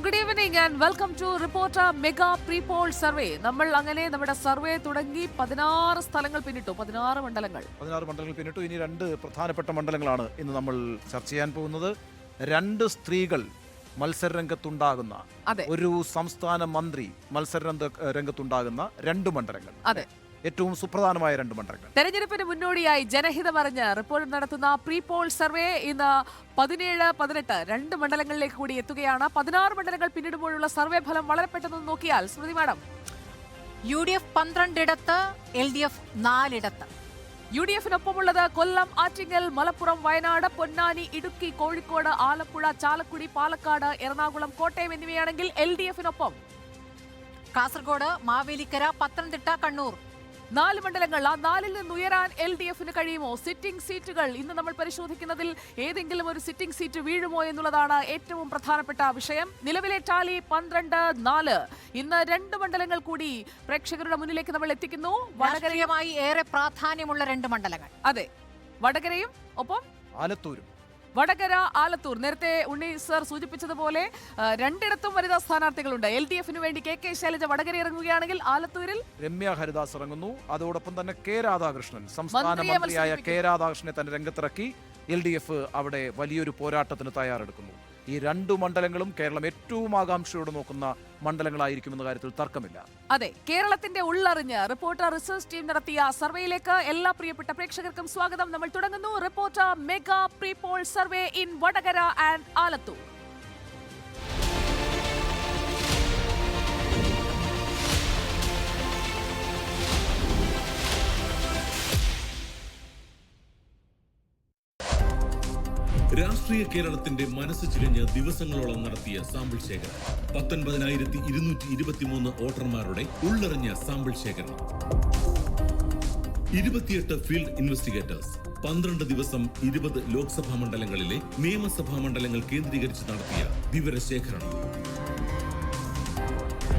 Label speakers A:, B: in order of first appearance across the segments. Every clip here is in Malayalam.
A: Good evening and welcome to Reporter mega prepoll survey. നമ്മൾ അങ്ങനെ നമ്മുടെ സർവേ തുടങ്ങി 16 സ്ഥലങ്ങൾ പിന്നിട്ടു, 16 മണ്ഡലങ്ങൾ
B: പിന്നിട്ടു. ഇനി രണ്ട് പ്രധാനപ്പെട്ട മണ്ഡലങ്ങളാണ് ഇന്ന് നമ്മൾ ചർച്ച ചെയ്യാൻ പോകുന്നത്. രണ്ട് സ്ത്രീകൾ മത്സരരംഗത്തുണ്ടാകുന്ന, ഒരു സംസ്ഥാന മന്ത്രി മത്സരരംഗത്തുണ്ടാകുന്ന രണ്ട് മണ്ഡലങ്ങൾ.
A: അതെ,
B: ഏറ്റവും സുപ്രധാനമായ രണ്ട് മണ്ഡലങ്ങൾ.
A: തെരഞ്ഞെടുപ്പിന് മുന്നോടിയായി ജനഹിതമറിഞ്ഞ് റിപ്പോർട്ട് നടത്തുന്ന പ്രീപോൾ സർവേ ഇന്ന് 17, 18 രണ്ട് മണ്ഡലങ്ങളിലേക്ക് കൂടി എത്തുകയാണ്. 16 മണ്ഡലങ്ങൾ പിന്നിടുമ്പോഴുള്ള സർവേ ഫലം വളരെ പെട്ടെന്ന് നോക്കിയാൽ സ്മൃതി മാഡം,
C: UDF 12 ഇടത്ത്, LDF 4 ഇടത്ത്.
A: UDF-നൊപ്പമുള്ളത് കൊല്ലം, ആറ്റിങ്ങൽ, മലപ്പുറം, വയനാട്, പൊന്നാനി, ഇടുക്കി, കോഴിക്കോട്, ആലപ്പുഴ, ചാലക്കുടി, പാലക്കാട്, എറണാകുളം, കോട്ടയം എന്നിവയാണെങ്കിൽ LDF-നൊപ്പം
C: കാസർഗോഡ്, മാവേലിക്കര, പത്തനംതിട്ട, കണ്ണൂർ.
A: 4 മണ്ഡലങ്ങൾ. ആ 4-ൽ നിന്ന് ഉയരാൻ LDF-ന് കഴിയുമോ? സിറ്റിംഗ് സീറ്റുകൾ ഇന്ന് നമ്മൾ പരിശോധിക്കുന്നതിൽ ഏതെങ്കിലും ഒരു സിറ്റിംഗ് സീറ്റ് വീഴുമോ എന്നുള്ളതാണ് ഏറ്റവും പ്രധാനപ്പെട്ട വിഷയം. നിലവിലെ ടാലി 12-4. ഇന്ന് രണ്ട് മണ്ഡലങ്ങൾ കൂടി പ്രേക്ഷകരുടെ മുന്നിലേക്ക് നമ്മൾ എത്തിക്കുന്നു.
C: വടകരയുമായി ഏറെ പ്രാധാന്യമുള്ള രണ്ട് മണ്ഡലങ്ങൾ.
A: അതെ, വടകരയും ഒപ്പം
B: ആലത്തൂരും.
A: വടകര, ആലത്തൂർ. നേരത്തെ ഉണ്ണി സർ സൂചിപ്പിച്ചതുപോലെ രണ്ടിടത്തും വനിതാ സ്ഥാനാർത്ഥികളുണ്ട്. LDF-ന് വേണ്ടി KK ശൈലജ വടകര ഇറങ്ങുകയാണെങ്കിൽ ആലത്തൂരിൽ
B: രമ്യ ഹരിദാസ് ഇറങ്ങുന്നു. അതോടൊപ്പം തന്നെ K രാധാകൃഷ്ണൻ, സംസ്ഥാന മന്ത്രിയായ K രാധാകൃഷ്ണനെ തന്നെ രംഗത്തിറക്കി LDF അവിടെ വലിയൊരു പോരാട്ടത്തിന് തയ്യാറെടുക്കുന്നു. ഈ രണ്ടു മണ്ഡലങ്ങളും കേരളം ഏറ്റവും ആകാംക്ഷയോടെ നോക്കുന്ന മണ്ഡലങ്ങളായിരിക്കുമെന്ന കാര്യത്തിൽ തർക്കമില്ല.
A: അതെ, കേരളത്തിന്റെ ഉള്ളറിഞ്ഞ് റിപ്പോർട്ടർ റിസർച്ച് ടീം നടത്തിയ സർവേയിലേക്ക് എല്ലാ പ്രിയപ്പെട്ട പ്രേക്ഷകർക്കും സ്വാഗതം. നമ്മൾ തുടങ്ങുന്നു reporter mega prepoll survey in Vadakara and Alathur.
D: രാഷ്ട്രീയ കേരളത്തിന്റെ മനസ്സ് ചിരിഞ്ഞ് ദിവസങ്ങളോളം നടത്തിയ സാമ്പിൾ ശേഖരണം. 19,223 വോട്ടർമാരുടെ ഉള്ളറിഞ്ഞ സാമ്പിൾ ശേഖരണം. 28 ഫീൽഡ് ഇൻവെസ്റ്റിഗേറ്റേഴ്സ്, 12 ദിവസം 20 ലോക്സഭാ മണ്ഡലങ്ങളിലെ നിയമസഭാ മണ്ഡലങ്ങൾ കേന്ദ്രീകരിച്ച് നടത്തിയ വിവരശേഖരണം.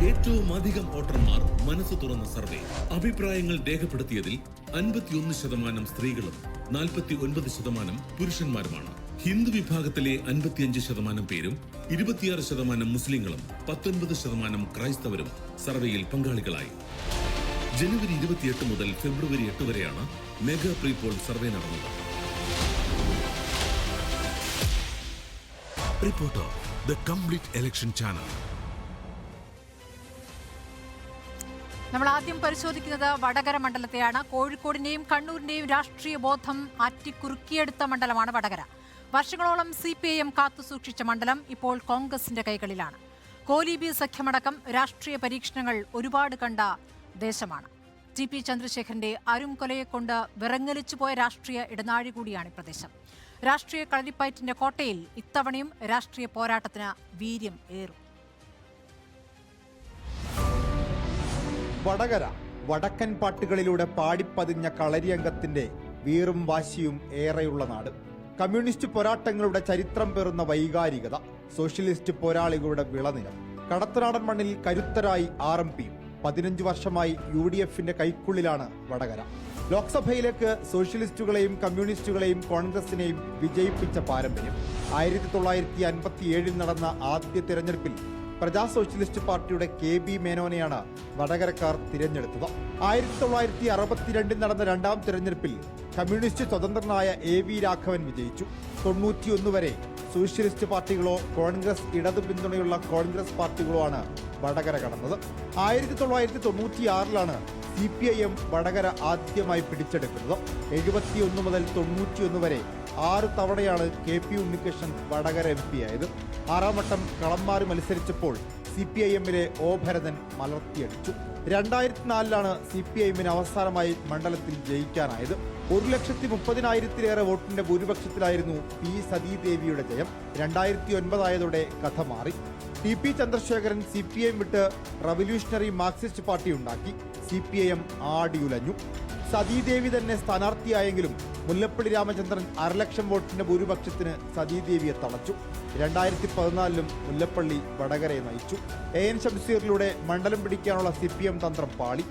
D: ഏറ്റവും അധികം വോട്ടർമാർ മനസ്സ് തുറന്ന സർവേ. അഭിപ്രായങ്ങൾ രേഖപ്പെടുത്തിയതിൽ 51% സ്ത്രീകളും 49% പുരുഷന്മാരുമാണ്. ഹിന്ദു വിഭാഗത്തിലെ 55% പേരും 26% മുസ്ലിങ്ങളും 19% ക്രൈസ്തവരും സർവേയിൽ പങ്കാളികളായി. ജനുവരി 28 മുതൽ ഫെബ്രുവരി 8 വരെയാണ് മെഗാ പ്രീപോൾ സർവേ നടന്നത്.
E: Reporter, the complete election channel.
C: നമ്മൾ ആദ്യം പരിശോധിക്കുന്നത് വടകര മണ്ഡലത്തെയാണ്. കോഴിക്കോടിന്റെയും കണ്ണൂരിന്റെയും രാഷ്ട്രീയ ബോധം ആറ്റിക്കുറുക്കിയെടുത്ത മണ്ഡലമാണ് വടകര. വർഷങ്ങളോളം CPIM കാത്തുസൂക്ഷിച്ച മണ്ഡലം ഇപ്പോൾ കോൺഗ്രസിന്റെ കൈകളിലാണ്. കോലീബി സഖ്യമടക്കം രാഷ്ട്രീയ പരീക്ഷണങ്ങൾ ഒരുപാട് കണ്ട ദേശമാണ്. TP ചന്ദ്രശേഖരന്റെ അരുംകൊലയെക്കൊണ്ട് വിറങ്ങലിച്ചു പോയ രാഷ്ട്രീയ ഇടനാഴി കൂടിയാണ് ഈ പ്രദേശം. രാഷ്ട്രീയ കളരിപ്പയറ്റിന്റെ കോട്ടയിൽ ഇത്തവണയും രാഷ്ട്രീയ പോരാട്ടത്തിന് വീര്യം ഏറും.
F: വടകര വടക്കൻ പാട്ടുകളിലൂടെ പാടിപ്പതിഞ്ഞ കളരിയംഗത്തിന്റെ വീറും വാശിയും ഏറെയുള്ള നാട്. കമ്മ്യൂണിസ്റ്റ് പോരാട്ടങ്ങളുടെ ചരിത്രം പേറുന്ന വൈകാരികത, സോഷ്യലിസ്റ്റ് പോരാളികളുടെ വിളനിലം. കടത്തനാടൻ മണ്ണിൽ കരുത്തരായി RMPയും 15 വർഷമായി UDF-ന്റെ കൈക്കുള്ളിലാണ് വടകര. ലോക്സഭയിലേക്ക് സോഷ്യലിസ്റ്റുകളെയും കമ്മ്യൂണിസ്റ്റുകളെയും കോൺഗ്രസിനെയും വിജയിപ്പിച്ച പാരമ്പര്യം. 1957 നടന്ന ആദ്യ തിരഞ്ഞെടുപ്പിൽ പ്രജാ സോഷ്യലിസ്റ്റ് പാർട്ടിയുടെ KB മേനോനെയാണ് വടകരക്കാർ തിരഞ്ഞെടുത്തത്. 1962 നടന്ന രണ്ടാം തിരഞ്ഞെടുപ്പിൽ കമ്മ്യൂണിസ്റ്റ് സ്വതന്ത്രനായ AV രാഘവൻ വിജയിച്ചു. 91 വരെ സോഷ്യലിസ്റ്റ് പാർട്ടികളോ കോൺഗ്രസ് ഇടതു പിന്തുണയുള്ള കോൺഗ്രസ് പാർട്ടികളോ ആണ് വടകര കടന്നത്. 1996 CPIM വടകര ആദ്യമായി പിടിച്ചെടുക്കുന്നത്. 71 മുതൽ 91 വരെ 6 തവണയാണ് KP ഉണ്ണികൃഷ്ണൻ വടകര MP ആയത്. 6ാം വട്ടം കളം മാറി മത്സരിച്ചപ്പോൾ CPIM-ലെ O ഭരതൻ മലർത്തിയടിച്ചു. 2004 CPIM-ന് അവസാനമായി മണ്ഡലത്തിൽ ജയിക്കാനായത്. 1,30,000-ലേറെ വോട്ടിന്റെ ഭൂരിപക്ഷത്തിലായിരുന്നു P സതീദേവിയുടെ ജയം. 2009 ആയതോടെ കഥ മാറി. TP ചന്ദ്രശേഖരൻ CPIM വിട്ട് റവല്യൂഷണറി മാർക്സിസ്റ്റ് പാർട്ടി ഉണ്ടാക്കി. CPIM ആടിയുലഞ്ഞു. സതീദേവി തന്നെ സ്ഥാനാർത്ഥിയായെങ്കിലും മുല്ലപ്പള്ളി രാമചന്ദ്രൻ 1,00,000 വോട്ടിന്റെ ഭൂരിപക്ഷത്തിന് സതീദേവിയെ തളച്ചു. 2014 മുല്ലപ്പള്ളി വടകരയെ നയിച്ചു. AN ഷംസീറിലൂടെ മണ്ഡലം പിടിക്കാനുള്ള CPM തന്ത്രം പാളി.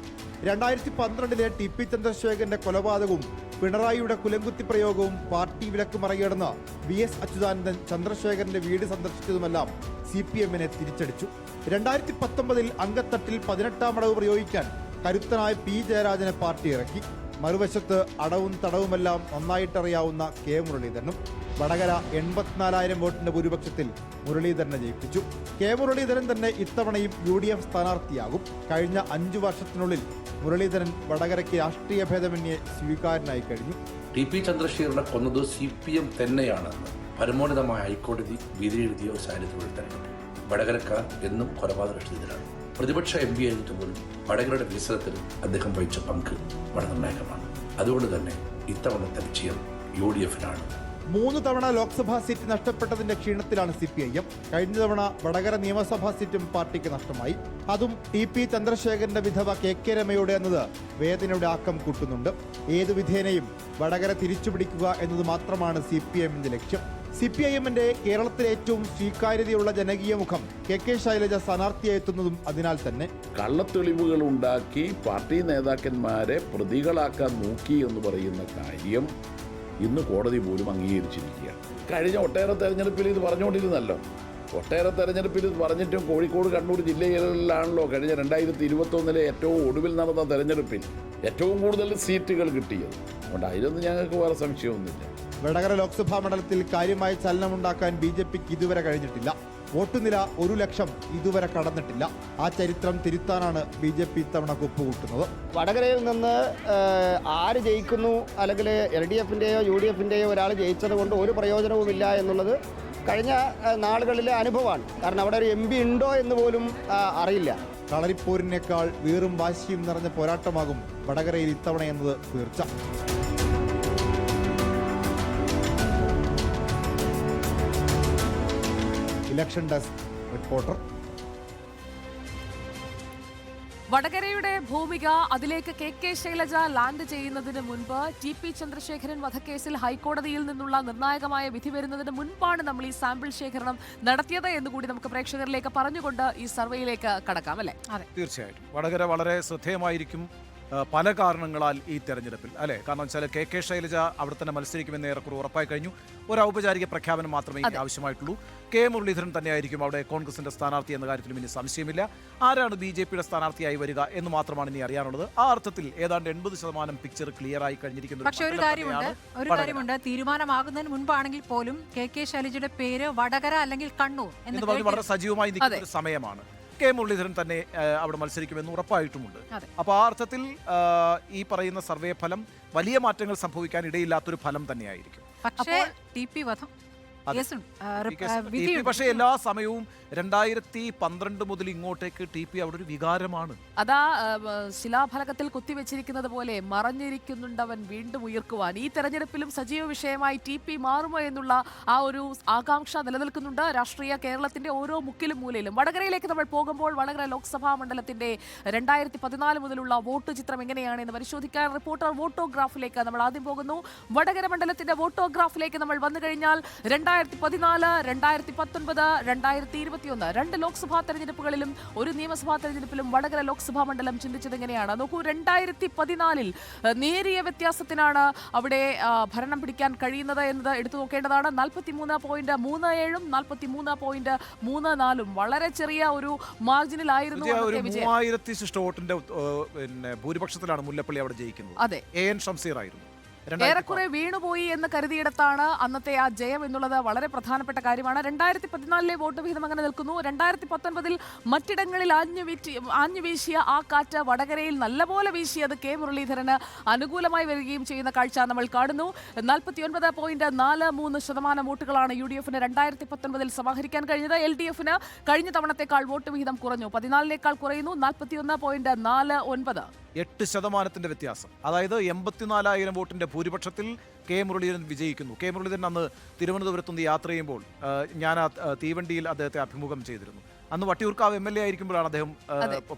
F: 2012 TP ചന്ദ്രശേഖരന്റെ കൊലപാതകവും പിണറായിയുടെ കുലംകുത്തി പ്രയോഗവും പാർട്ടി വിലക്ക് മറികടന്ന് VS അച്യുതാനന്ദൻ ചന്ദ്രശേഖരന്റെ വീട് സന്ദർശിച്ചതുമെല്ലാം CPM-നെ തിരിച്ചടിച്ചു. 2019 അങ്കത്തട്ടിൽ 18ാം അടവ് പ്രയോഗിക്കാൻ കരുത്തനായ P ജയരാജനെ പാർട്ടി ഇറക്കി. മറുവശത്ത് അടവും തടവുമെല്ലാം നന്നായിട്ടറിയാവുന്ന K മുരളീധരനും. വടകര 84,000 വോട്ടിന്റെ ഭൂരിപക്ഷത്തിൽ മുരളീധരനെ ജയിപ്പിച്ചു. K മുരളീധരൻ തന്നെ ഇത്തവണയും UDF സ്ഥാനാർത്ഥിയാകും. കഴിഞ്ഞ 5 വർഷത്തിനുള്ളിൽ മുരളീധരൻ വടകരയ്ക്ക് രാഷ്ട്രീയ ഭേദമന്യേ സ്വീകാര്യനായി കഴിഞ്ഞു.
G: TP ചന്ദ്രശേഖരനെ കൊന്നത് CPM തന്നെയാണെന്ന് പരമോന്നതമായ ഹൈക്കോടതി വിധിയെഴുതിയ ഒരു സാഹചര്യത്തിൽ തെരഞ്ഞെടുപ്പ്. വടകരക്കാർ എന്നും കൊലപാതകരക്ഷിതരാണ്. പ്രതിപക്ഷ MP ആയിട്ട് പോലും വടകരയുടെ വികസനത്തിൽ അദ്ദേഹം വഹിച്ച പങ്ക് വളരെ നിർണായകമാണ്. അതുകൊണ്ട് തന്നെ ഇത്തവണത്തെ വിജയം UDF-നാണ്.
F: 3 തവണ ലോക്സഭാ സീറ്റ് നഷ്ടപ്പെട്ടതിന്റെ ക്ഷീണത്തിലാണ് CPIM. കഴിഞ്ഞ തവണ വടകര നിയമസഭാ സീറ്റും പാർട്ടിക്ക് നഷ്ടമായി. അതും TP ചന്ദ്രശേഖരന്റെ വിധവ KK രമയോടെ എന്നത് വേദനയുടെ ആക്കം കൂട്ടുന്നുണ്ട്. ഏതു വിധേനയും വടകര തിരിച്ചുപിടിക്കുക എന്നത് മാത്രമാണ് CPM-ന്റെ ലക്ഷ്യം. CPIM-ന്റെ കേരളത്തിലെ ഏറ്റവും സ്വീകാര്യതയുള്ള ജനകീയ മുഖം KK ശൈലജ സ്ഥാനാർത്ഥിയായെത്തുന്നതും അതിനാൽ തന്നെ.
H: കള്ളത്തെളിവുകൾ ഉണ്ടാക്കി പാർട്ടി നേതാക്കന്മാരെ പ്രതികളാക്കാൻ നോക്കി എന്ന് പറയുന്ന കാര്യം ഇന്ന് കോടതി പോലും അംഗീകരിച്ചിരിക്കുകയാണ്. കഴിഞ്ഞ ഒട്ടേറെ തെരഞ്ഞെടുപ്പിൽ ഇത് പറഞ്ഞുകൊണ്ടിരുന്നല്ലോ. ഒട്ടേറെ തെരഞ്ഞെടുപ്പിൽ ഇത് പറഞ്ഞിട്ടും കോഴിക്കോട്, കണ്ണൂർ ജില്ലകളിലാണല്ലോ കഴിഞ്ഞ 2021 ഏറ്റവും ഒടുവിൽ നടന്ന തെരഞ്ഞെടുപ്പിൽ ഏറ്റവും കൂടുതൽ സീറ്റുകൾ കിട്ടിയത്. അതുകൊണ്ട് അതിലൊന്നും ഞങ്ങൾക്ക് വേറെ സംശയമൊന്നുമില്ല.
F: വടകര ലോക്സഭാ മണ്ഡലത്തിൽ കാര്യമായ ചലനമുണ്ടാക്കാൻ BJPക്ക് ഇതുവരെ കഴിഞ്ഞിട്ടില്ല. വോട്ടുനില 1,00,000 ഇതുവരെ കടന്നിട്ടില്ല. ആ ചരിത്രം തിരുത്താനാണ് BJP ഇത്തവണ കുപ്പുകൂട്ടുന്നത്.
I: വടകരയിൽ നിന്ന് ആര് ജയിക്കുന്നു, അല്ലെങ്കിൽ LDF-ൻ്റെയോ UDF-ൻ്റെയോ ഒരാൾ ജയിച്ചത് കൊണ്ട് ഒരു പ്രയോജനവുമില്ല എന്നുള്ളത് കഴിഞ്ഞ നാളുകളിലെ അനുഭവമാണ്. കാരണം അവിടെ ഒരു MP ഉണ്ടോ എന്ന് പോലും അറിയില്ല.
F: കളരിപ്പോരിനേക്കാൾ വീറും വാശിയും നിറഞ്ഞ പോരാട്ടമാകും വടകരയിൽ ഇത്തവണ എന്നത് തീർച്ച. Election desk reporter.
A: വടകരയുടെ ഭൂമിക അതിലേക്ക് KK ശൈലജ ലാൻഡ് ചെയ്യുന്നതിന് മുൻപ് TP ചന്ദ്രശേഖരൻ വധക്കേസിൽ ഹൈക്കോടതിയിൽ നിന്നുള്ള നിർണായകമായ വിധി വരുന്നതിന് മുൻപാണ് നമ്മൾ ഈ സാമ്പിൾ ശേഖരണം നടത്തിയത് എന്നുകൂടി നമുക്ക് പ്രേക്ഷകരിലേക്ക് പറഞ്ഞുകൊണ്ട് ഈ സർവേയിലേക്ക് കടക്കാം, അല്ലേ?
C: അതെ,
B: തീർച്ചയായിട്ടും വടകര വളരെ ശ്രദ്ധേയമായിരിക്കും പല കാരണങ്ങളാൽ ഈ തെരഞ്ഞെടുപ്പിൽ, അല്ലേ? കാരണം വെച്ചാൽ KK ശൈലജ അവിടെ തന്നെ മത്സരിക്കുമെന്ന് ഏറെക്കുറെ ഉറപ്പായി കഴിഞ്ഞു. ഒരു ഔപചാരിക പ്രഖ്യാപനം മാത്രമേ ഇനി ആവശ്യമായിട്ടുള്ളൂ. K മുരളീധരൻ തന്നെയായിരിക്കും അവിടെ കോൺഗ്രസിന്റെ സ്ഥാനാർത്ഥി എന്ന കാര്യത്തിലും ഇനി സംശയമില്ല. ആരാണ് BJPയുടെ സ്ഥാനാർത്ഥിയായി വരിക എന്ന് മാത്രമാണ് ഇനി അറിയാനുള്ളത്. ആ അർത്ഥത്തിൽ ഏതാണ്ട് 80% പിക്ചർ ക്ലിയർ ആയി കഴിഞ്ഞിരിക്കുന്നു.
C: പക്ഷെ ഒരു കാര്യമുണ്ട്, തീരുമാനമാകുന്നതിന് മുൻപാണെങ്കിൽ പോലും KK ശൈലജയുടെ പേര് വടകര അല്ലെങ്കിൽ കണ്ണൂർ എന്ന്
B: പറഞ്ഞ് വളരെ സജീവമായി നിൽക്കുന്ന ഒരു സമയമാണ്. K മുരളീധരൻ തന്നെ അവിടെ മത്സരിക്കുമെന്ന് ഉറപ്പായിട്ടുമുണ്ട്. അപ്പോൾ ആ അർത്ഥത്തിൽ ഈ പറയുന്ന സർവേ ഫലം വലിയ മാറ്റങ്ങൾ സംഭവിക്കാൻ ഇടയില്ലാത്തൊരു ഫലം തന്നെയായിരിക്കും.
C: പക്ഷേ TP വധം
B: പക്ഷേ എല്ലാ സമയവും 2012 മുതൽ ഇങ്ങോട്ടേക്ക് TP അവിടെ ഒരു വികാരമാണ്.
A: അതാ ശിലാഫലകത്തിൽ കുത്തിവെച്ചിരിക്കുന്നത് പോലെ മറഞ്ഞിരിക്കുന്നുണ്ടവൻ വീണ്ടും ഉയർക്കുവാൻ. ഈ തെരഞ്ഞെടുപ്പിലും സജീവ വിഷയമായി TP മാറുമോ എന്നുള്ള ആ ഒരു ആകാംക്ഷ നിലനിൽക്കുന്നുണ്ട് രാഷ്ട്രീയ കേരളത്തിന്റെ ഓരോ മുക്കിലും മൂലയിലും. വടകരയിലേക്ക് നമ്മൾ പോകുമ്പോൾ വടകര ലോക്സഭാ മണ്ഡലത്തിന്റെ 2014 മുതലുള്ള വോട്ട് ചിത്രം എങ്ങനെയാണെന്ന് പരിശോധിക്കാൻ റിപ്പോർട്ടർ വോട്ടോഗ്രാഫിലേക്ക് നമ്മൾ ആദ്യം പോകുന്നു. വടകര മണ്ഡലത്തിന്റെ വോട്ടോഗ്രാഫിലേക്ക് നമ്മൾ വന്നു കഴിഞ്ഞാൽ 2014, 2019, 2021 രണ്ട് ലോക്സഭാ തെരഞ്ഞെടുപ്പുകളിലും ഒരു നിയമസഭാ തെരഞ്ഞെടുപ്പിലും വടകര ലോക്സഭാ മണ്ഡലം ചിന്തിച്ചത് എങ്ങനെയാണ് നോക്കൂ. 2014 നേരിയ വ്യത്യാസത്തിനാണ് അവിടെ ഭരണം പിടിക്കാൻ കഴിയുന്നത് എന്നത് എടുത്തു നോക്കേണ്ടതാണ്. 43.37 43.34 വളരെ ചെറിയ ഒരു മാർജിനിലായിരുന്നു.
B: 3000 വോട്ടിന്റെ ഭൂരിപക്ഷത്തിലാണ് മുല്ലപ്പള്ളി അവിടെ ജയിക്കുന്നത്.
A: അതെ,
B: AN ഷംസീർ ആയിരുന്നു.
A: ഏറെക്കുറെ വീണുപോയി എന്ന് കരുതിയിടത്താണ് അന്നത്തെ ആ ജയം എന്നുള്ളത് വളരെ പ്രധാനപ്പെട്ട കാര്യമാണ്. 2014 വോട്ട് വിഹിതം അങ്ങനെ നിൽക്കുന്നു. 2019 മറ്റിടങ്ങളിൽ ആഞ്ഞു വീശിയ ആ കാറ്റ് വടകരയിൽ നല്ലപോലെ വീശിയത് K മുരളീധരന് അനുകൂലമായി വരികയും ചെയ്യുന്ന കാഴ്ച നമ്മൾ കാണുന്നു. 49.43% വോട്ടുകളാണ് UDF-ന് 2019 സമാഹരിക്കാൻ കഴിഞ്ഞത്. LDF-ന് കഴിഞ്ഞ തവണത്തേക്കാൾ വോട്ട് വിഹിതം കുറഞ്ഞു, 14 കുറയുന്നു, 41.49.
B: 8% വ്യത്യാസം. അതായത് 84,000 വോട്ടിന്റെ ഭൂരിപക്ഷത്തിൽ K മുരളീധരൻ വിജയിക്കുന്നു. K മുരളീധരൻ അന്ന് തിരുവനന്തപുരത്തുനിന്ന് യാത്ര ചെയ്യുമ്പോൾ ഞാൻ ആ തീവണ്ടിയിൽ അദ്ദേഹത്തെ അഭിമുഖം ചെയ്തിരുന്നു. അന്ന് വട്ടിയൂർക്കാവ് MLA ആയിരിക്കുമ്പോഴാണ് അദ്ദേഹം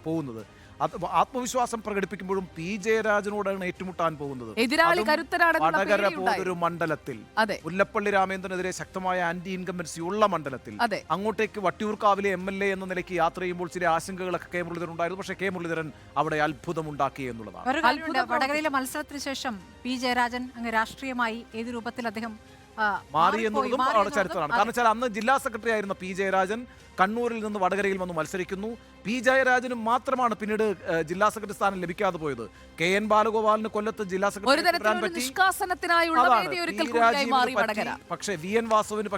B: പോകുന്നത്. അത് ആത്മവിശ്വാസം പ്രകടിപ്പിക്കുമ്പോഴും പി ജയരാജനോടാണ് ഏറ്റുമുട്ടാൻ പോകുന്നത്.
A: എതിരാളി
B: അതും
A: കരുത്തരാണെന്നുള്ള
B: വടകര
A: പേടിയുണ്ടായി.
B: പോലൊരു മണ്ഡലത്തിൽ,
A: അതെ.
B: മുല്ലപ്പള്ളി രാമേന്ദ്രനെതിരെ ശക്തമായ ആന്റി ഇൻകംബൻസി ഉള്ള മണ്ഡലത്തിൽ
A: അതെ.
B: അങ്ങോട്ടേക്ക് വട്ടിയൂർക്കാവിലെ MLA എന്ന നിലയ്ക്ക് യാത്ര ചെയ്യുമ്പോൾ ചില ആശങ്കകളൊക്കെ കെ മുരളീധരൻ ഉണ്ടായിരുന്നു. പക്ഷേ കെ മുരളീധരൻ അവിടെ അത്ഭുതമുണ്ടാക്കി എന്നുള്ളതാണ്.
C: ഒരു കാര്യമുണ്ട്, വടകരയിലെ മത്സരത്തിന് ശേഷം പി ജയരാജൻ അങ്ങ് രാഷ്ട്രീയമായി ഏത് രൂപത്തിൽ അദ്ദേഹം
B: മാറി എന്നുള്ളതും അവിടെ ചരിത്രമാണ്. കാരണം വെച്ചാൽ അന്ന് ജില്ലാ സെക്രട്ടറി ആയിരുന്ന പി ജയരാജൻ കണ്ണൂരിൽ നിന്ന് വടകരയിൽ വന്ന് മത്സരിക്കുന്നു. പി ജയരാജനും മാത്രമാണ് പിന്നീട് ജില്ലാ സെക്രട്ടറി സ്ഥാനം ലഭിക്കാതെ പോയത്. KN ബാലഗോപാലിന് കൊല്ലത്ത് ജില്ലാ സെക്രട്ടറി
A: നിഷ്കാസനത്തിനായുള്ള വേദി ഒരുക്കൽ കൂടിയായി മാറി വടകര.
B: പക്ഷേ VN വാസുവിന്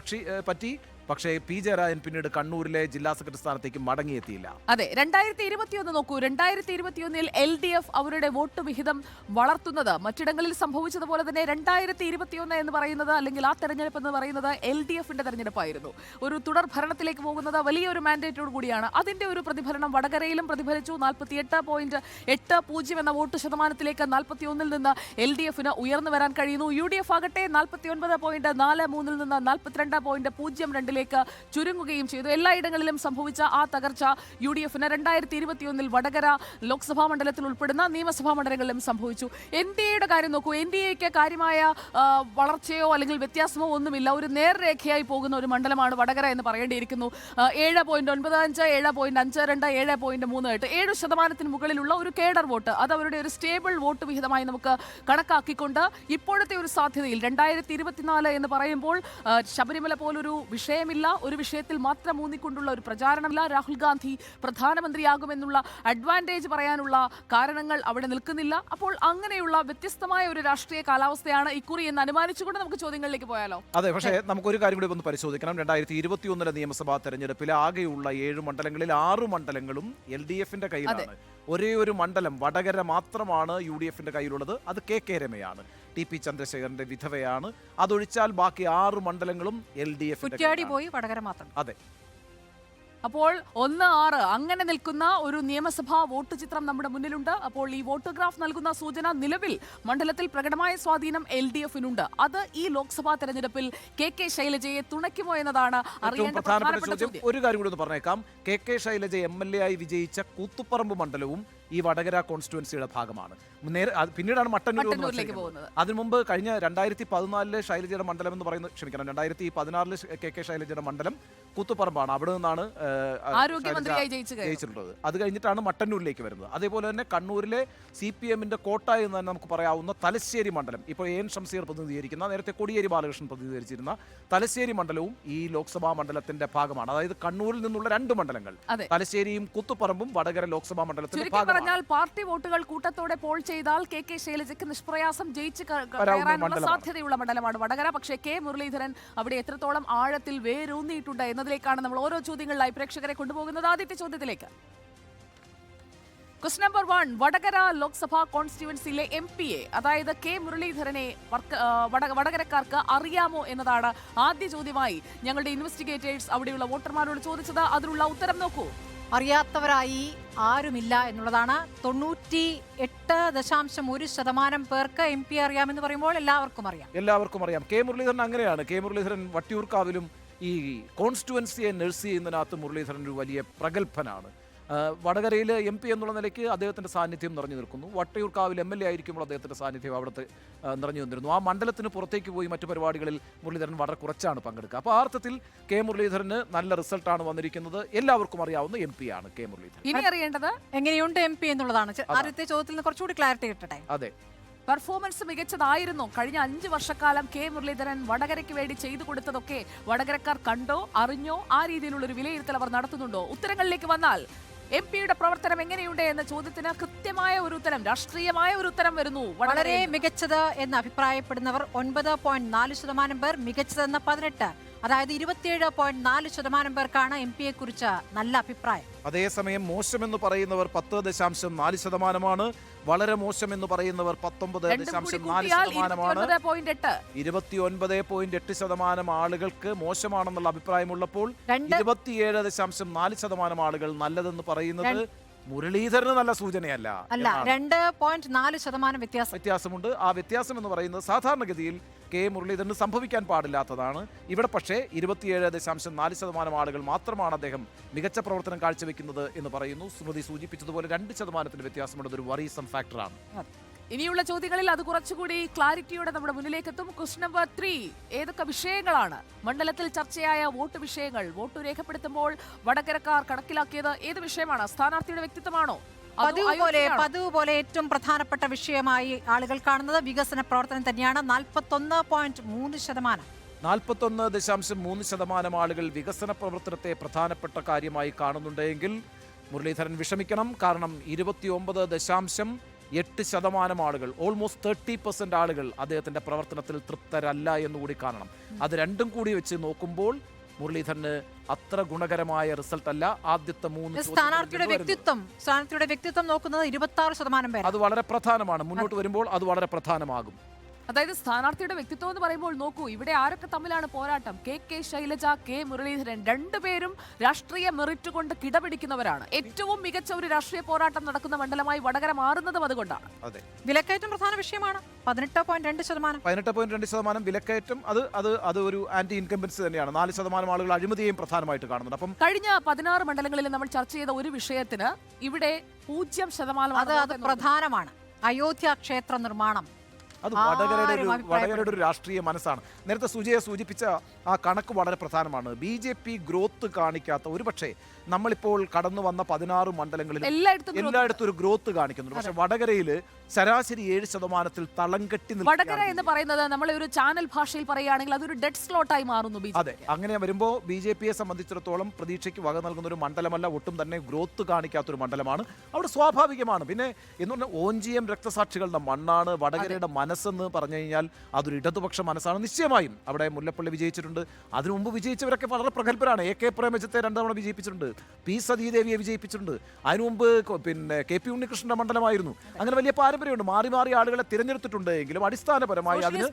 B: പറ്റി. പക്ഷേ പി ജയരാജൻ പിന്നീട് കണ്ണൂരിലെ ജില്ലാ സെക്രട്ടറി സ്ഥാനത്തേക്ക് മടങ്ങിയെത്തിയില്ല.
A: അതെ, 2021 നോക്കൂ. 2021 LDF അവരുടെ വോട്ട് വിഹിതം വളർത്തുന്നത് മറ്റിടങ്ങളിൽ സംഭവിച്ചതുപോലെ തന്നെ 2021 എന്ന് പറയുന്നത്, അല്ലെങ്കിൽ ആ തെരഞ്ഞെടുപ്പ് എന്ന് പറയുന്നത് LDFന്റെ തെരഞ്ഞെടുപ്പായിരുന്നു. ഒരു തുടർ ഭരണത്തിലേക്ക് പോകുന്നത് വലിയൊരു മാൻഡേറ്റോട് കൂടിയാണ്. അതിന്റെ ഒരു പ്രതിഫലനം വടകരയിലും പ്രതിഫലിച്ചു. 48.80 എന്ന വോട്ട് ശതമാനത്തിലേക്ക് 41 നിന്ന് LDFന് ഉയർന്നു വരാൻ കഴിയുന്നു. UDF ആകട്ടെ 49.43 നിന്ന് 42.02 ചുരുങ്ങുകയും ചെയ്തു. എല്ലായിടങ്ങളിലും സംഭവിച്ച ആ തകർച്ച UDFന് 2021 വടകര ലോക്സഭാ മണ്ഡലത്തിൽ ഉൾപ്പെടുന്ന നിയമസഭാ മണ്ഡലങ്ങളിലും സംഭവിച്ചു. NDAയുടെ കാര്യം നോക്കൂ. NDAയ്ക്ക് കാര്യമായ വളർച്ചയോ അല്ലെങ്കിൽ വ്യത്യാസമോ ഒന്നുമില്ല. ഒരു നേർരേഖയായി പോകുന്ന ഒരു മണ്ഡലമാണ് വടകര എന്ന് പറയേണ്ടിയിരിക്കുന്നു. 7.95, 7.52, 7.38, 7% മുകളിലുള്ള ഒരു കേഡർ വോട്ട്, അത് അവരുടെ ഒരു സ്റ്റേബിൾ വോട്ട് വിഹിതമായി നമുക്ക് കണക്കാക്കിക്കൊണ്ട് ഇപ്പോഴത്തെ ഒരു സാധ്യതയിൽ 2024 എന്ന് പറയുമ്പോൾ ശബരിമല പോലൊരു വിഷയമില്ല, ഒരു വിഷയത്തിൽ മാത്രം ഊന്നിക്കൊണ്ടുള്ള ഒരു പ്രചാരണമില്ല, രാഹുൽ ഗാന്ധി പ്രധാനമന്ത്രിയാകുമെന്നുള്ള അഡ്വാൻറ്റേജ് പറയാനുള്ള കാരണങ്ങൾ അവിടെ നിൽക്കുന്നില്ല. അപ്പോൾ അങ്ങനെയുള്ള വ്യത്യസ്തമായ ഒരു രാഷ്ട്രീയ കാലാവസ്ഥയാണ് ഇക്കുറി എന്ന് അനുമാനിച്ചുകൊണ്ട് നമുക്ക് ചോദ്യങ്ങളിലേക്ക് പോയാലോ?
B: അതെ, പക്ഷേ നമുക്കൊരു കാര്യം കൂടി ഒന്ന് പരിശോധിക്കണം. 2021 നിയമസഭാ തെരഞ്ഞെടുപ്പിൽ ആകെയുള്ള 7 മണ്ഡലങ്ങളിൽ 6 മണ്ഡലങ്ങളും LDFന്റെ കയ്യിലാണ്. ഒരേ ഒരു മണ്ഡലം വടകര മാത്രമാണ് UDFന്റെ കയ്യിലുള്ളത്. അത് KK രമയാണ്, TP ചന്ദ്രശേഖരന്റെ വിധവയാണ്. അതൊഴിച്ചാൽ ബാക്കി 6 മണ്ഡലങ്ങളും LDF
C: പോയി, വടകര മാത്രം.
B: അതെ.
A: അപ്പോൾ 1-6 അങ്ങനെ നിൽക്കുന്ന ഒരു നിയമസഭാ വോട്ട് ചിത്രം നമ്മുടെ മുന്നിലുണ്ട്. അപ്പോൾ ഈ വോട്ട് ഗ്രാഫ് നൽകുന്ന സൂചന നിലവിൽ മണ്ഡലത്തിൽ പ്രകടമായ സ്വാധീനം LDFനുണ്ട്. അത് ഈ ലോക്സഭാ തെരഞ്ഞെടുപ്പിൽ KK ശൈലജയെ തുണയ്ക്കുമോ എന്നതാണ് അറിയേണ്ട പ്രധാനപ്പെട്ട ചോദ്യം.
B: ഒരു കാര്യം കൂടി ഒന്ന് പറഞ്ഞേക്കാം. KK ശൈലജ MLA ആയി വിജയിച്ച കൂത്തുപറമ്പ് മണ്ഡലവും ഈ വടകര കോൺസ്റ്റിറ്റ്യുവൻസിയുടെ ഭാഗമാണ്. പിന്നീടാണ് മട്ടന്നൂരിലേക്ക് പോകുന്നത്. അതിനു മുമ്പ് കഴിഞ്ഞ 2014 ശൈലജയുടെ മണ്ഡലം എന്ന് പറയുന്നത്, ക്ഷമിക്കണം, 2016 KK ശൈലജയുടെ മണ്ഡലം കൂത്തുപറമ്പാണ്. അവിടെ നിന്നാണ്
A: ആരോഗ്യമന്ത്രിയായി
B: ജയിച്ചിട്ടുള്ളത്. അത് കഴിഞ്ഞിട്ടാണ് മട്ടന്നൂരിലേക്ക് വരുന്നത്. അതേപോലെ തന്നെ കണ്ണൂരിലെ CPMന്റെ കോട്ട എന്ന് തന്നെ നമുക്ക് പറയാവുന്ന തലശ്ശേരി മണ്ഡലം, ഇപ്പോൾ AN ഷംസീർ പ്രതിനിധീകരിക്കുന്ന, നേരത്തെ കോടിയേരി ബാലകൃഷ്ണൻ പ്രതിനിധീകരിച്ചിരുന്ന തലശ്ശേരി മണ്ഡലവും ഈ ലോക്സഭാ മണ്ഡലത്തിന്റെ ഭാഗമാണ്. അതായത് കണ്ണൂരിൽ നിന്നുള്ള 2 മണ്ഡലങ്ങൾ, തലശ്ശേരിയും കൂത്തുപറമ്പും വടകര ലോക്സഭാ മണ്ഡലത്തിന്റെ ഭാഗമാണ്.
A: പറഞ്ഞാൽ പാർട്ടി വോട്ടുകൾ കൂട്ടത്തോടെ പോൾ ചെയ്താൽ KK ശൈലജയ്ക്ക് നിഷ്പ്രയാസം ജയിച്ച് കയറാനുള്ള സാധ്യതയുള്ള മണ്ഡലമാണ് വടകര. പക്ഷേ K മുരളീധരൻ അവിടെ എത്രത്തോളം ആഴത്തിൽ വേരൂന്നിയിട്ടുണ്ട് എന്നതിലേക്കാണ് നമ്മൾ ഓരോ ചോദ്യങ്ങളിലായി പ്രേക്ഷകരെ കൊണ്ടുപോകുന്നത്. ആദ്യത്തെ ചോദ്യത്തിലേക്ക്. ക്വസ്റ്റ്യൻ നമ്പർ 1, വടകര ലോക്സഭാ കോൺസ്റ്റിറ്റ്യുവൻസിയിലെ MPയെ, അതായത് K മുരളീധരനെ വടകരക്കാർക്ക് അറിയാമോ എന്നതാണ് ആദ്യ ചോദ്യമായി ഞങ്ങളുടെ ഇൻവെസ്റ്റിഗേറ്റേഴ്സ് അവിടെയുള്ള വോട്ടർമാരോട് ചോദിച്ചത്. അതിനുള്ള ഉത്തരം നോക്കൂ.
C: അറിയാത്തവരായി ആരുമില്ല എന്നുള്ളതാണ്. 98.1% പേർക്ക് MP അറിയാമെന്ന് പറയുമ്പോൾ എല്ലാവർക്കും അറിയാം.
B: K മുരളീധരൻ അങ്ങനെയാണ്. K മുരളീധരൻ വട്ടിയൂർക്കാവിലും ഈ കോൺസ്റ്റിറ്റ്യുവൻസിയെ നഴ്സ് ചെയ്യുന്നതിനകത്ത് മുരളീധരൻ ഒരു വലിയ പ്രഗത്ഭനാണ്. വടകരയിൽ MP എന്നുള്ള നിലയ്ക്ക് അദ്ദേഹത്തിൻ്റെ സാന്നിധ്യം നിറഞ്ഞു നിൽക്കുന്നു. വട്ടിയൂർക്കാവിൽ MLA ആയിരിക്കുമ്പോൾ അദ്ദേഹത്തിൻ്റെ സാന്നിധ്യം അവിടുത്തെ നിറഞ്ഞു നിന്നിരുന്നു. ആ മണ്ഡലത്തിന് പുറത്തേക്ക് പോയി മറ്റു പരിപാടികളിൽ മുരളീധരൻ വളരെ കുറച്ചാണ് പങ്കെടുക്കുക. അപ്പോൾ ആ അർത്ഥത്തിൽ K മുരളീധരന് നല്ല റിസൾട്ടാണ് വന്നിരിക്കുന്നത്. എല്ലാവർക്കും അറിയാവുന്ന MP ആണ് K മുരളീധരൻ.
A: ഇനി അറിയേണ്ടത്
C: എങ്ങനെയുണ്ട് MP എന്നുള്ളതാണ്. ആദ്യത്തെ ചോദ്യത്തിൽ നിന്ന് കുറച്ചുകൂടി ക്ലാരിറ്റി കിട്ടട്ടെ.
B: അതെ,
A: പെർഫോമൻസ് മികച്ചതായിരുന്നു. കഴിഞ്ഞ 5 വർഷക്കാലം K മുരളീധരൻ വടകരയ്ക്ക് വേണ്ടി ചെയ്തു കൊടുത്തതൊക്കെ വടകരക്കാർ കണ്ടോ, അറിഞ്ഞോ? ആ രീതിയിലുള്ള ഒരു വിലയിരുത്തൽ അവർ നടത്തുന്നുണ്ടോ? ഉത്തരങ്ങളിലേക്ക് വന്നാൽ MPയുടെ പ്രവർത്തനം എങ്ങനെയുണ്ട് എന്ന ചോദ്യത്തിന് കൃത്യമായ ഒരു ഉത്തരം, രാഷ്ട്രീയമായ ഒരു ഉത്തരം വരുന്നു.
C: വളരെ മികച്ചത് എന്ന് അഭിപ്രായപ്പെടുന്നവർ 9.4% പേർ, മികച്ചതെന്ന് 18, അതായത് 27.4% പേർക്കാണ് MPയെ കുറിച്ച് നല്ല അഭിപ്രായം.
B: അതേസമയം മോശമെന്ന് പറയുന്നവർ 10.4%, വളരെ മോശമെന്ന് പറയുന്നവർ 19.4%. 29.8% ആളുകൾക്ക് മോശമാണെന്നുള്ള അഭിപ്രായമുള്ളപ്പോൾ 27.4% ആളുകൾ നല്ലതെന്ന് പറയുന്നത് മുരളീധരന് നല്ല സൂചനയല്ല
C: അല്ല, 2.4%
B: വ്യത്യാസമുണ്ട്. ആ വ്യത്യാസം എന്ന് പറയുന്നത് സാധാരണഗതിയിൽ കെ മുരളീധരന് സംഭവിക്കാൻ പാടില്ലാത്തതാണ്. ഇവിടെ പക്ഷേ 27.4% ആളുകൾ മാത്രമാണ് അദ്ദേഹം മികച്ച പ്രവർത്തനം കാഴ്ചവെക്കുന്നത് എന്ന് പറയുന്നു. സ്മൃതി സൂചിപ്പിച്ചതുപോലെ 2% വ്യത്യാസമുള്ളത് ഒരു വറീസം ഫാക്ടറാണ്.
A: ഇനിയുള്ള ചോദ്യങ്ങളിൽ അത് കുറച്ചുകൂടി ക്ലാരിറ്റിയോടെ നമ്മുടെ മുന്നിലേക്ക് എത്തും. ക്വസ്റ്റ്യൻ നമ്പർ 3, ഏതൊക്കെ വിഷയങ്ങളാണ് മണ്ഡലത്തിൽ ചർച്ചയായ വോട്ട് വിഷയങ്ങൾ? വോട്ട് രേഖപ്പെടുത്തുമ്പോൾ വടകരക്കാർ കണക്കിലാക്കിയത് ഏത് വിഷയമാണ്? സ്ഥാനാർത്ഥിയുടെ വ്യക്തിത്വമാണോ?
C: പതിവ് പോലെ ഏറ്റവും പ്രധാനപ്പെട്ട വിഷയമായി ആളുകൾ കാണുന്നത് വികസന പ്രവർത്തനം തന്നെയാണ്. 41.3%.
B: 41.3% ആളുകൾ വികസന പ്രവർത്തനത്തെ പ്രധാനപ്പെട്ട കാര്യമായി കാണുന്നുണ്ടെങ്കിൽ മുരളീധരൻ വിഷമിക്കണം. കാരണം 29.8% ആളുകൾ, ഓൾമോസ്റ്റ് 30% ആളുകൾ അദ്ദേഹത്തിന്റെ പ്രവർത്തനത്തിൽ തൃപ്തരല്ല എന്നുകൂടി കാണണം. അത് രണ്ടും കൂടി വെച്ച് നോക്കുമ്പോൾ മുരളീധരന് അത്ര ഗുണകരമായ റിസൾട്ട് അല്ല. ആദ്യത്തെ 3
C: സ്ഥാനാർത്ഥിയുടെ വ്യക്തിത്വം നോക്കുന്നത് 26% പേര്.
B: അത് വളരെ പ്രധാനമാണ്. മുന്നോട്ട് വരുമ്പോൾ അത് വളരെ പ്രധാനമാകും.
A: അതായത് സ്ഥാനാർത്ഥിയുടെ വ്യക്തിത്വം എന്ന് പറയുമ്പോൾ നോക്കൂ, ഇവിടെ ആരൊക്കെ തമ്മിലാണ് പോരാട്ടം? കെ ശൈലജ, കെ മുരളീധരൻ, രണ്ടുപേരും രാഷ്ട്രീയ മെറിറ്റ് കൊണ്ട് കിടപിടിക്കുന്നവരാണ്. ഏറ്റവും മികച്ച ഒരു രാഷ്ട്രീയ പോരാട്ടം നടക്കുന്ന മണ്ഡലമായി വടകര മാറുന്നതും അതുകൊണ്ടാണ്.
C: വിലക്കയറ്റം പ്രധാന വിഷയമാണ്. 18.2%.
B: 18.2% വിലക്കയറ്റം അത് ഒരു ആന്റി ഇൻകംബൻസി തന്നെയാണ്. 4% ആളുകൾ അഴിമതിയെയും പ്രധാനമായിട്ട് കാണുന്നുണ്ട്. അപ്പം
A: കഴിഞ്ഞ 16 മണ്ഡലങ്ങളിൽ നമ്മൾ ചർച്ച ചെയ്ത ഒരു വിഷയത്തിന് ഇവിടെ 0%
C: അത് പ്രധാനമാണ്. അയോധ്യ ക്ഷേത്ര നിർമ്മാണം.
B: അത് വടകരയുടെ ഒരു രാഷ്ട്രീയ മനസ്സാണ്. നേരത്തെ സുജയ സൂചിപ്പിച്ച ആ കണക്ക് വളരെ പ്രധാനമാണ്. BJP ഗ്രോത്ത് കാണിക്കാത്ത, ഒരുപക്ഷെ നമ്മളിപ്പോൾ കടന്നു വന്ന 16 മണ്ഡലങ്ങളിൽ എല്ലായിടത്തും ഒരു ഗ്രോത്ത് കാണിക്കുന്നുണ്ട്. പക്ഷെ വടകരയിൽ ശരാശരി 7% തളം കെട്ടി
A: വടകര എന്ന് പറയുന്നത് നമ്മൾ ഒരു ചാനൽ ഭാഷയിൽ പറയുകയാണെങ്കിൽ അതൊരു ഡെഡ് സ്ലോട്ടായി മാറുന്നു.
B: അതെ, അങ്ങനെ വരുമ്പോൾ BJPയെ സംബന്ധിച്ചിടത്തോളം പ്രതീക്ഷയ്ക്ക് വക നൽകുന്ന ഒരു മണ്ഡലമല്ല, ഒട്ടും തന്നെ ഗ്രോത്ത് കാണിക്കാത്തൊരു മണ്ഡലമാണ്. അവിടെ സ്വാഭാവികമാണ്. പിന്നെ എന്തുകൊണ്ട് ONGM രക്തസാക്ഷികളുടെ മണ്ണാണ് വടകരയുടെ മനസ്സെന്ന് പറഞ്ഞു കഴിഞ്ഞാൽ അതൊരു ഇടതുപക്ഷ മനസ്സാണ്. നിശ്ചയമായും അവിടെ മുല്ലപ്പള്ളി വിജയിച്ചിട്ടുണ്ട്. അതിനു മുമ്പ് വിജയിച്ചവരൊക്കെ വളരെ പ്രഗത്ഭരാണ്. AK പ്രേമചത്തെ 2 തവണ വിജയിപ്പിച്ചിട്ടുണ്ട്. P സതീദേവിയെ വിജയിപ്പിച്ചിട്ടുണ്ട്. അതിനു മുമ്പ് പിന്നെ KP ഉണ്ണികൃഷ്ണന്റെ മണ്ഡലമായിരുന്നു. അങ്ങനെ വലിയ പാരമ്പര്യമുണ്ട്. മാറി മാറി ആളുകളെ തിരഞ്ഞെടുത്തിട്ടുണ്ട് എങ്കിലും അടിസ്ഥാനപരമായി അതിന്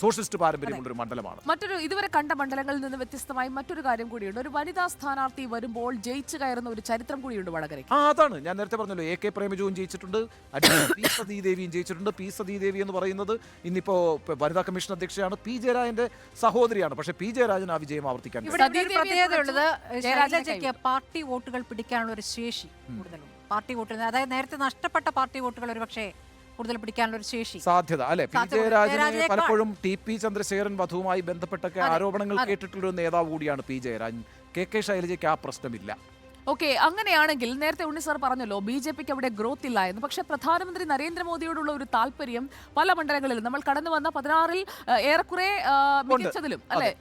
B: സോഷ്യലിസ്റ്റ് പാരമ്പര്യമുള്ള ഒരു മണ്ഡലമാണ്.
A: മറ്റൊരു ഇതുവരെ കണ്ട മണ്ഡലങ്ങളിൽ നിന്ന് വ്യത്യസ്തമായി മറ്റൊരു കാര്യം കൂടിയുണ്ട്. ഒരു വനിതാ സ്ഥാനാർത്ഥി വരുമ്പോൾ ജയിച്ചു കയറുന്ന ഒരു ചരിത്രം കൂടിയുണ്ട് വടകര.
B: അതാണ് ഞാൻ നേരത്തെ പറഞ്ഞല്ലോ. AK പ്രേമജവും ജയിച്ചിട്ടുണ്ട്, P സതീദേവിയും ജയിച്ചിട്ടുണ്ട്. P സതീദേവി എന്ന് പറയുന്നത് ഇന്നിപ്പോ വനിതാ കമ്മീഷൻ അധ്യക്ഷയാണ്. P ജയരാജന്റെ സഹോദരിയാണ്. പക്ഷേ P ജയരാജൻ ആ വിജയം ആവർത്തിക്കാൻ
C: പ്രത്യേകതയുള്ളത് പാർട്ടി വോട്ടുകൾ പിടിക്കാനുള്ള ഒരു ശേഷി കൂടുതലുണ്ട്. പാർട്ടി വോട്ടുകൾ, അതായത് നേരത്തെ നഷ്ടപ്പെട്ട പാർട്ടി വോട്ടുകൾ ഒരുപക്ഷെ കൂടുതൽ പിടിക്കാനുള്ള ഒരു ശേഷി
B: സാധ്യത അല്ലെ. P ജയരാജനെ പലപ്പോഴും TP ചന്ദ്രശേഖരൻ വധവുമായി ബന്ധപ്പെട്ടൊക്കെ ആരോപണങ്ങൾ കേട്ടിട്ടുള്ള നേതാവ് കൂടിയാണ് P ജയരാജൻ. KK ശൈലജയ്ക്ക് ആ പ്രശ്നമില്ല.
A: ഓക്കെ, അങ്ങനെയാണെങ്കിൽ നേരത്തെ ഉണ്ണി സാർ പറഞ്ഞല്ലോ BJPക്ക് അവിടെ ഗ്രോത്ത് ഇല്ല എന്ന്. പക്ഷെ പ്രധാനമന്ത്രി നരേന്ദ്രമോദിയോടുള്ള ഒരു താല്പര്യം പല മണ്ഡലങ്ങളിലും നമ്മൾ കടന്നു വന്ന 16 ഏറെക്കുറെ മികച്ചതിലും അല്ലെ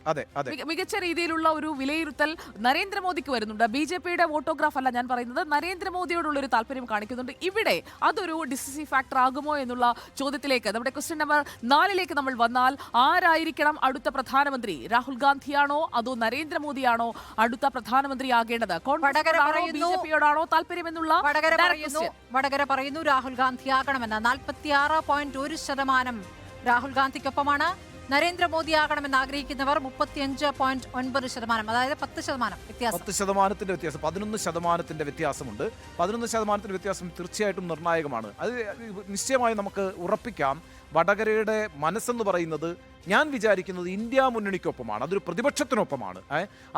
A: മികച്ച രീതിയിലുള്ള ഒരു വിലയിരുത്തൽ നരേന്ദ്രമോദിക്ക് വരുന്നുണ്ട്. BJPയുടെ വോട്ടോഗ്രാഫ് അല്ല ഞാൻ പറയുന്നത്, നരേന്ദ്രമോദിയോടുള്ള ഒരു താല്പര്യം കാണിക്കുന്നുണ്ട്. ഇവിടെ അതൊരു ഡിസിസീവ് ഫാക്ടർ ആകുമോ എന്നുള്ള ചോദ്യത്തിലേക്ക് നമ്മുടെ ക്വസ്റ്റ്യൻ നമ്പർ 4 നമ്മൾ വന്നാൽ, ആരായിരിക്കണം അടുത്ത പ്രധാനമന്ത്രി? രാഹുൽ ഗാന്ധിയാണോ അതോ നരേന്ദ്രമോദിയാണോ അടുത്ത പ്രധാനമന്ത്രി ആകേണ്ടത്? BJPയോടാണോ താല്പര്യമെന്നുള്ള
C: വടകര പറയുന്നു രാഹുൽ ഗാന്ധി ആകണമെന്ന്. 46.1% രാഹുൽ ഗാന്ധിക്കൊപ്പമാണ്. നരേന്ദ്രമോദി ആകണമെന്ന് ആഗ്രഹിക്കുന്നവർ 35.9%, അതായത് 10% വ്യത്യാസം.
B: 10% വ്യത്യാസം, 11% വ്യത്യാസമുണ്ട്. 11% വ്യത്യാസം തീർച്ചയായിട്ടും നിർണായകമാണ്. അത് നിശ്ചയമായി നമുക്ക് ഉറപ്പിക്കാം. വടകരയുടെ മനസ്സെന്ന് പറയുന്നത് ഞാൻ വിചാരിക്കുന്നത് ഇന്ത്യ മുന്നണിക്കൊപ്പമാണ്, അതൊരു പ്രതിപക്ഷത്തിനൊപ്പമാണ്.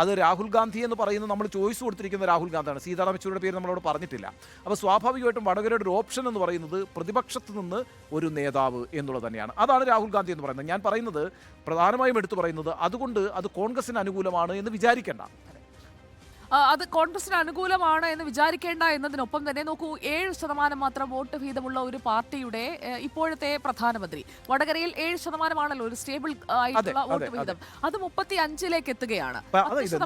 B: അത് രാഹുൽ ഗാന്ധി എന്ന് പറയുന്നത് നമ്മൾ ചോയ്സ് കൊടുത്തിരിക്കുന്ന രാഹുൽ ഗാന്ധിയാണ്. സീതാറാം യെച്ചൂരിയുടെ പേര് നമ്മളോട് പറഞ്ഞിട്ടില്ല. അപ്പോൾ സ്വാഭാവികമായിട്ടും വടകരയുടെ ഒരു ഓപ്ഷൻ എന്ന് പറയുന്നത് പ്രതിപക്ഷത്ത് നിന്ന് ഒരു നേതാവ് എന്നുള്ളത് തന്നെയാണ്. അതാണ് രാഹുൽ ഗാന്ധി എന്ന് പറയുന്നത്. ഞാൻ പറയുന്നത് പ്രധാനമായും എടുത്തു പറയുന്നത് അതുകൊണ്ട് അത് കോൺഗ്രസിന് അനുകൂലമാണ് എന്ന് വിചാരിക്കേണ്ട.
A: അത് കോൺഗ്രസിന് അനുകൂലമാണ് എന്ന് വിചാരിക്കേണ്ട എന്നതിനൊപ്പം തന്നെ നോക്കൂ, 7% മാത്രം വോട്ട് വീതമുള്ള ഒരു പാർട്ടിയുടെ ഇപ്പോഴത്തെ പ്രധാനമന്ത്രി, വടകരയിൽ 7% ഒരു സ്റ്റേബിൾ ആയിട്ടുള്ള വോട്ട് വീതം, അത് 35-ലേക്ക് എത്തുകയാണ്.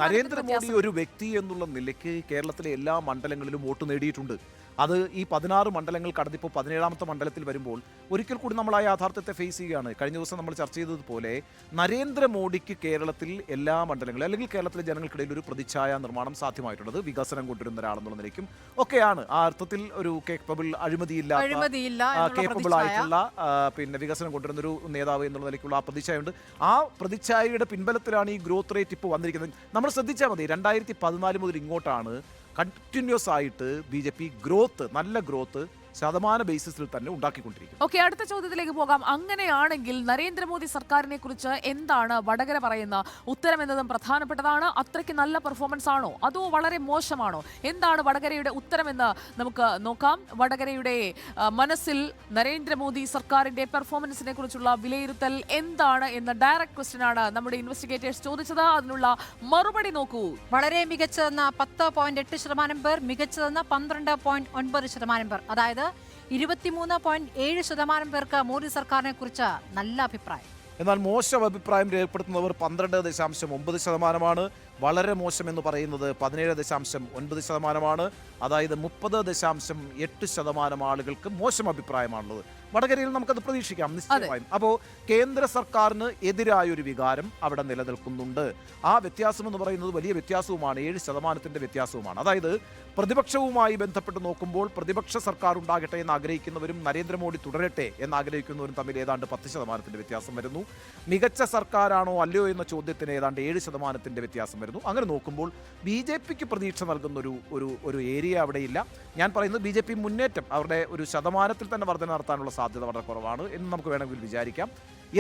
B: നരേന്ദ്രമോദി ഒരു വ്യക്തി എന്നുള്ള നിലയ്ക്ക് കേരളത്തിലെ എല്ലാ മണ്ഡലങ്ങളിലും വോട്ട് നേടിയിട്ടുണ്ട്. അത് ഈ 16 മണ്ഡലങ്ങൾ കടന്നിപ്പോൾ 17ാമത്തെ മണ്ഡലത്തിൽ വരുമ്പോൾ ഒരിക്കൽ കൂടി നമ്മൾ ആ യാഥാർത്ഥ്യത്തെ ഫേസ് ചെയ്യുകയാണ്. കഴിഞ്ഞ ദിവസം നമ്മൾ ചർച്ച ചെയ്തതുപോലെ നരേന്ദ്രമോദിക്ക് കേരളത്തിൽ എല്ലാ മണ്ഡലങ്ങളിലും അല്ലെങ്കിൽ കേരളത്തിലെ ജനങ്ങൾക്കിടയിൽ ഒരു പ്രതിച്ഛായ നിർമ്മാണം സാധ്യമായിട്ടുള്ളത് വികസനം കൊണ്ടുവരുന്ന ഒരാളെന്നുള്ള നിലയ്ക്കും ഒക്കെയാണ്. ആ അർത്ഥത്തിൽ ഒരു കേപ്പബിൾ, അഴിമതിയില്ലാത്ത കേപ്പബിൾ ആയിട്ടുള്ള പിന്നെ വികസനം കൊണ്ടുവരുന്ന ഒരു നേതാവ് എന്നുള്ള നിലയ്ക്കുള്ള ആ പ്രതിച്ഛായയുണ്ട്. ആ പ്രതിച്ഛായയുടെ പിൻബലത്തിലാണ് ഈ ഗ്രോത്ത് റേറ്റ് ഇപ്പോൾ വന്നിരിക്കുന്നത്. നമ്മൾ ശ്രദ്ധിച്ചാൽ മതി, 2014 മുതൽ ഇങ്ങോട്ടാണ് കണ്ടിന്യൂസ് ആയിട്ട് BJP ഗ്രോത്ത്, നല്ല ഗ്രോത്ത് ശതമാന ബേസിസിൽ തന്നെ ഉണ്ടാക്കിക്കൊണ്ടിരിക്കും.
A: ഓക്കെ, അടുത്ത ചോദ്യത്തിലേക്ക് പോകാം. അങ്ങനെയാണെങ്കിൽ നരേന്ദ്രമോദി സർക്കാരിനെ കുറിച്ച് എന്താണ് വടകര പറയുന്ന ഉത്തരം എന്നതും പ്രധാനപ്പെട്ടതാണ്. അത്രയ്ക്ക് നല്ല പെർഫോമൻസ് ആണോ അതോ വളരെ മോശമാണോ? എന്താണ് വടകരയുടെ ഉത്തരമെന്ന് നമുക്ക് നോക്കാം. വടകരയുടെ മനസ്സിൽ നരേന്ദ്രമോദി സർക്കാരിന്റെ പെർഫോമൻസിനെ കുറിച്ചുള്ള വിലയിരുത്തൽ എന്താണ് എന്ന ഡയറക്റ്റ് ക്വസ്റ്റ്യൻ ആണ് നമ്മുടെ ഇൻവെസ്റ്റിഗേറ്റേഴ്സ് ചോദിച്ചത്. അതിനുള്ള മറുപടി നോക്കൂ.
C: വളരെ മികച്ചതെന്ന 10.8% പേർ, മികച്ചതെന്ന 12.9% പേർ. അതായത് 23.7% പേർക്ക് മോദി സർക്കാരിനെ കുറിച്ച് നല്ല അഭിപ്രായം.
B: എന്നാൽ മോശം അഭിപ്രായം രേഖപ്പെടുത്തുന്നവർ 12.9%. വളരെ മോശം എന്ന് പറയുന്നത് 17.9%. അതായത് 30.8% ആളുകൾക്ക് മോശം അഭിപ്രായമാണുള്ളത്. വടകരയിൽ നമുക്കത് പ്രതീക്ഷിക്കാം നിശ്ചയമായും. അപ്പോൾ കേന്ദ്ര സർക്കാരിന് എതിരായൊരു വികാരം അവിടെ നിലനിൽക്കുന്നുണ്ട്. ആ വ്യത്യാസം എന്ന് പറയുന്നത് വലിയ വ്യത്യാസവുമാണ്, 7% വ്യത്യാസവുമാണ്. അതായത് പ്രതിപക്ഷവുമായി ബന്ധപ്പെട്ട് നോക്കുമ്പോൾ പ്രതിപക്ഷ സർക്കാർ ഉണ്ടാകട്ടെ എന്ന് ആഗ്രഹിക്കുന്നവരും നരേന്ദ്രമോദി തുടരട്ടെ എന്ന് ആഗ്രഹിക്കുന്നവരും തമ്മിൽ ഏതാണ്ട് 10% വ്യത്യാസം വരുന്നു. മികച്ച സർക്കാരാണോ അല്ലയോ എന്ന ചോദ്യത്തിന് ഏതാണ്ട് 7% വ്യത്യാസം വരുന്നു. അങ്ങനെ നോക്കുമ്പോൾ BJPക്ക് പ്രതീക്ഷ നൽകുന്ന ഒരു ഏരിയ അവിടെയില്ല. ഞാൻ പറയുന്നത് BJP മുന്നേറ്റം, അവരുടെ ഒരു ശതമാനത്തിൽ തന്നെ വർധന നടത്താനുള്ള സാധ്യത വളരെ കുറവാണ് എന്ന് നമുക്ക് വേണമെങ്കിൽ വിചാരിക്കാം.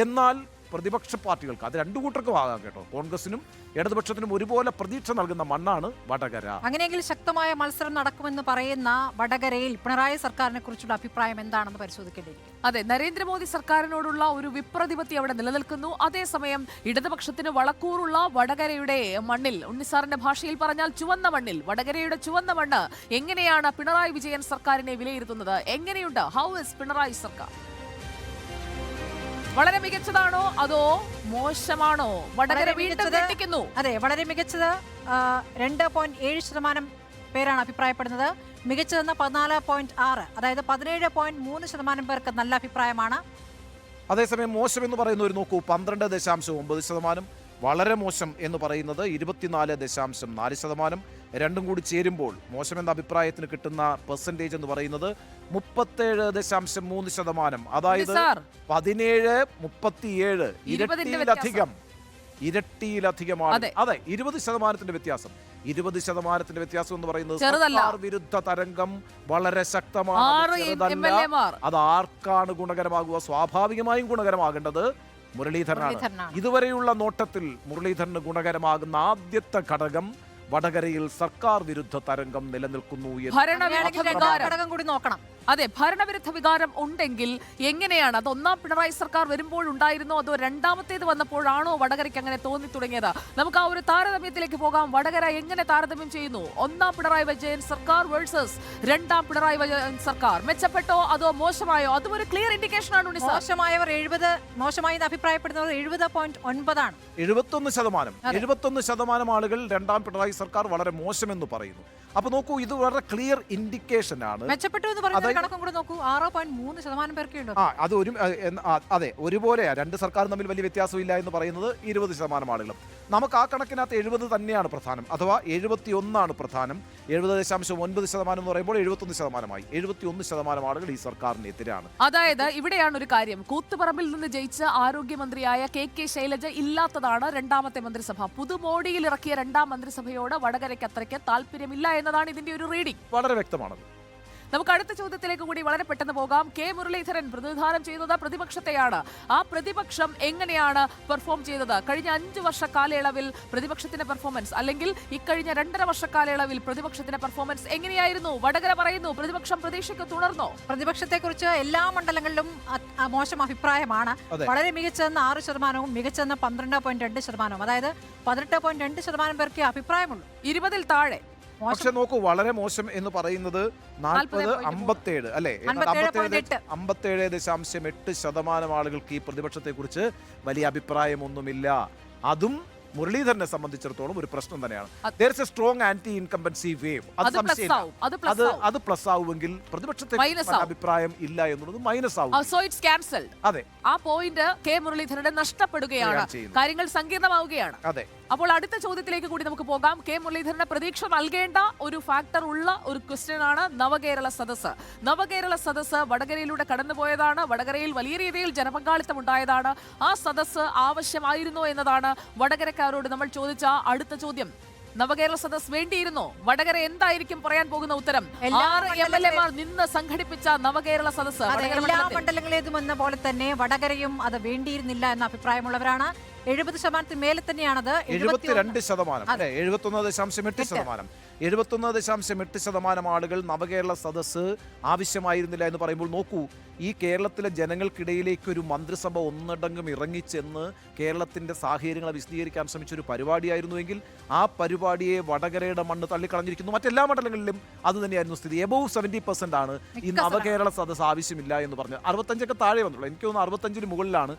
B: എന്നാൽ പ്രതിപക്ഷ പാർട്ടികൾക്ക്, അത് രണ്ടു കൂട്ടർക്കും ആകാം കേട്ടോ, കോൺഗ്രസിനും ഇടതുപക്ഷത്തിനും ഒരുപോലെ പ്രതീക്ഷ നൽകുന്ന മണ്ണാണ് വടകര.
C: അങ്ങനെയെങ്കിൽ ശക്തമായ മത്സരം നടക്കുമെന്ന് പറയുന്ന വടകരയിൽ പിണറായി സർക്കാരിനെ കുറിച്ചുള്ള അഭിപ്രായം എന്താണെന്ന് പരിശോധിക്കേണ്ടിയിരിക്കും.
A: അതെ, നരേന്ദ്രമോദി സർക്കാരിനോടുള്ള ഒരു വിപ്രതിപത്തി അവിടെ നിലനിൽക്കുന്നു. അതേസമയം ഇടതുപക്ഷത്തിന് വളക്കൂറുള്ള വടകരയുടെ മണ്ണിൽ, ഉണ്ണിസാറിന്റെ ഭാഷയിൽ പറഞ്ഞാൽ ചുവന്ന മണ്ണിൽ, വടകരയുടെ ചുവന്ന മണ്ണ് എങ്ങനെയാണ് പിണറായി വിജയൻ സർക്കാരിനെ വിലയിരുത്തുന്നത്? എങ്ങനെയുണ്ട്? ഹൗ ഇസ് പിണറായി സർക്കാർ? വളരെ മികച്ചതാണോ അതോ മോശമാണോ? വടകര വീണ്ടും ഞെട്ടിക്കുന്നു.
C: അതെ, വളരെ മികച്ചത് 2.7% പേരാണ് അഭിപ്രായപ്പെടുന്നത്. മികച്ചതെന്ന 14.6, അതായത് 17.3% പേർക്ക് നല്ല അഭിപ്രായമാണ്.
B: അതേസമയം മോശം എന്ന് പറയുന്നവർ നോക്കൂ, 12.9%. വളരെ മോശം എന്ന് പറയുന്നത് 24.4%. രണ്ടും കൂടി ചേരുമ്പോൾ മോശം എന്ന അഭിപ്രായത്തിന് കിട്ടുന്ന പെർസെൻറ്റേജ് എന്ന് പറയുന്നത് 37.3%. അതായത് 17-37 ഇരട്ടിയിലധികമാണ്. അതെ, 20% വ്യത്യാസം. 20% വ്യത്യാസം എന്ന് പറയുന്നത് സർക്കാർ വിരുദ്ധ തരംഗം വളരെ ശക്തമാണ്. അത് ആർക്കാണ് ഗുണകരമാകുക? സ്വാഭാവികമായും ഗുണകരമാകേണ്ടത് മുരളീധരനാണ്. ഇതുവരെയുള്ള നോട്ടത്തിൽ മുരളീധരന് ഗുണകരമാകുന്ന ആദ്യത്തെ ഘടകം വടകരയിൽ സർക്കാർ വിരുദ്ധ തരംഗം നിലനിൽക്കുന്നു.
C: ഘടകം കൂടി നോക്കണം.
A: അതെ, ഭരണവിരുദ്ധ വികാരം ഉണ്ടെങ്കിൽ എങ്ങനെയാണ് അത്? ഒന്നാം പിണറായി സർക്കാർ വരുമ്പോൾ ഉണ്ടായിരുന്നോ അതോ രണ്ടാമത്തേത് വന്നപ്പോഴാണോ വടകരയ്ക്ക് അങ്ങനെ തോന്നി തുടങ്ങിയത്? നമുക്ക് ആ ഒരു താരതമ്യത്തിലേക്ക് പോകാം. വടകര എങ്ങനെ താരതമ്യം ചെയ്യുന്നു? ഒന്നാം പിണറായി വിജയൻ സർക്കാർ വേഴ്സസ് രണ്ടാം പിണറായി വിജയൻ സർക്കാർ. മെച്ചപ്പെട്ടോ അതോ മോശമായോ? അതും ഒരു ക്ലിയർ ഇൻഡിക്കേഷൻ ആണ്.
C: മോശമായവർ 70, മോശമായി അഭിപ്രായപ്പെടുന്നവർ 70.9
B: 71% ആളുകൾ രണ്ടാം പിണറായി സർക്കാർ വളരെ മോശമെന്ന് പറയുന്നു. അപ്പൊ നോക്കൂ, ഇത് വളരെ ക്ലിയർ ഇൻഡിക്കേഷൻ ആണ്.
C: മെച്ചപ്പെട്ടു എന്ന് പറയുന്ന കണക്കും കൂടെ നോക്കൂ, 6.3% പേർക്കുണ്ട്.
B: അത് അതെ, ഒരുപോലെയാ. രണ്ട് സർക്കാർ തമ്മിൽ വലിയ വ്യത്യാസമില്ല എന്ന് പറയുന്നത് 20% ആളുകളും. നമുക്ക് ആ കണക്കിനകത്ത് 70 തന്നെയാണ് പ്രധാനം, അഥവാ 71 പ്രധാനം. 70.9% എന്ന് പറയുമ്പോൾ 71%. 71% ആളുകൾ ഈ സർക്കാരിന് എതിരാണ്.
A: അതായത് ഇവിടെയാണ് ഒരു കാര്യം. കൂത്തുപറമ്പിൽ നിന്ന് ജയിച്ച ആരോഗ്യമന്ത്രിയായ KK ശൈലജ ഇല്ലാത്തതാണ് രണ്ടാമത്തെ മന്ത്രിസഭ. പുതുമോടിയിൽ ഇറക്കിയ രണ്ടാം മന്ത്രിസഭയോട് വടകരയ്ക്ക് അത്രയ്ക്ക് താല്പര്യമില്ല എന്നതാണ് ഇതിന്റെ ഒരു റീഡിംഗ്.
B: വളരെ വ്യക്തമാണ്.
A: നമുക്ക് അടുത്ത ചോദ്യത്തിലേക്ക് കൂടി വളരെ പെട്ടെന്ന് പോകാം. കെ മുരളീധരൻ പ്രതിനിധാനം ചെയ്യുന്നത് പ്രതിപക്ഷത്തെയാണ്. ആ പ്രതിപക്ഷം എങ്ങനെയാണ് പെർഫോം ചെയ്തത്? കഴിഞ്ഞ 5 വർഷ കാലയളവിൽ പ്രതിപക്ഷത്തിന്റെ പെർഫോമൻസ്, അല്ലെങ്കിൽ ഇക്കഴിഞ്ഞ 2.5 വർഷ കാലയളവിൽ പ്രതിപക്ഷത്തിന്റെ പെർഫോമൻസ് എങ്ങനെയായിരുന്നു? വടകര പറയുന്നു പ്രതിപക്ഷം പ്രതീക്ഷയ്ക്ക് തുടർന്നോ?
C: പ്രതിപക്ഷത്തെ കുറിച്ച് എല്ലാ മണ്ഡലങ്ങളിലും മോശം അഭിപ്രായമാണ്. വളരെ മികച്ചെന്ന 6%, മികച്ചെന്ന 12.2%. അതായത് 18.2% പേർക്ക് അഭിപ്രായമുള്ളൂ.
A: 20-ൽ താഴെ.
B: പക്ഷെ നോക്കൂ, വളരെ മോശം എന്ന് പറയുന്നത് 40-57 അല്ലെ? 57.8% ആളുകൾക്ക് ഈ പ്രതിപക്ഷത്തെ കുറിച്ച് വലിയ അഭിപ്രായമൊന്നുമില്ല. അതും മുരളീധരനെ സംബന്ധിച്ചിടത്തോളം ഒരു പ്രശ്നം തന്നെയാണ്. There is a strong anti-incumbency wave. അത് പ്ലസ് ആവുമെങ്കിൽ പ്രതിപക്ഷത്തെ അഭിപ്രായം ഇല്ല എന്നുള്ളത് മൈനസ് ആവും. അതെ,
A: ആ പോയിന്റ് കെ മുരളീധരനെ നഷ്ടപ്പെടുകയാണ്. കാര്യങ്ങൾ സങ്കീർണമാവുകയാണ്.
B: അതെ.
A: അപ്പോൾ അടുത്ത ചോദ്യത്തിലേക്ക് കൂടി നമുക്ക് പോകാം. കെ മുരളീധരന് പ്രതീക്ഷ നൽകേണ്ട ഒരു ഫാക്ടർ ഉള്ള ഒരു ക്വസ്റ്റ്യൻ ആണ് നവകേരള സദസ്സ്. നവകേരള സദസ്സ് വടകരയിലൂടെ കടന്നുപോയതാണ്. വടകരയിൽ വലിയ രീതിയിൽ ജനപങ്കാളിത്തം ഉണ്ടായതാണ്. ആ സദസ്സ് ആവശ്യമായിരുന്നോ എന്നതാണ് വടകരക്കാരോട് നമ്മൾ ചോദിച്ച അടുത്ത ചോദ്യം. നവകേരള സദസ് വേണ്ടിയിരുന്നോ? വടകര എന്തായിരിക്കും പറയാൻ പോകുന്ന ഉത്തരം?
C: എല്ലാ
A: 6 MLA-മാർ നിന്ന് സംഘടിപ്പിച്ച നവകേരള സദസ്
C: എല്ലാ മണ്ഡലങ്ങളേതും എന്ന പോലെ തന്നെ വടകരയും അത് വേണ്ടിയിരുന്നില്ല എന്ന അഭിപ്രായമുള്ളവരാണ്. 70% മേലെ തന്നെയാണത്.
B: 72% അല്ലെ 71.8%. 71.8% ആളുകൾ നവകേരള സദസ് ആവശ്യമായിരുന്നില്ല എന്ന് പറയുമ്പോൾ നോക്കൂ, ഈ കേരളത്തിലെ ജനങ്ങൾക്കിടയിലേക്ക് ഒരു മന്ത്രിസഭ ഒന്നടങ്കം ഇറങ്ങിച്ചെന്ന് കേരളത്തിന്റെ സാഹചര്യങ്ങളെ വിശദീകരിക്കാൻ ശ്രമിച്ചൊരു പരിപാടിയായിരുന്നുവെങ്കിൽ ആ പരിപാടിയെ വടകരയുടെ മണ്ണ് തള്ളിക്കളഞ്ഞിരിക്കുന്നു. മറ്റെല്ലാ മണ്ഡലങ്ങളിലും അത് തന്നെയായിരുന്നു സ്ഥിതി. എബോവ് 70% ആണ് ഈ നവകേരള സദസ് ആവശ്യമില്ല എന്ന് പറഞ്ഞ്. 65 താഴെ വന്നുള്ളൂ. എനിക്ക് തോന്നുന്നു 65 മുകളിലാണ്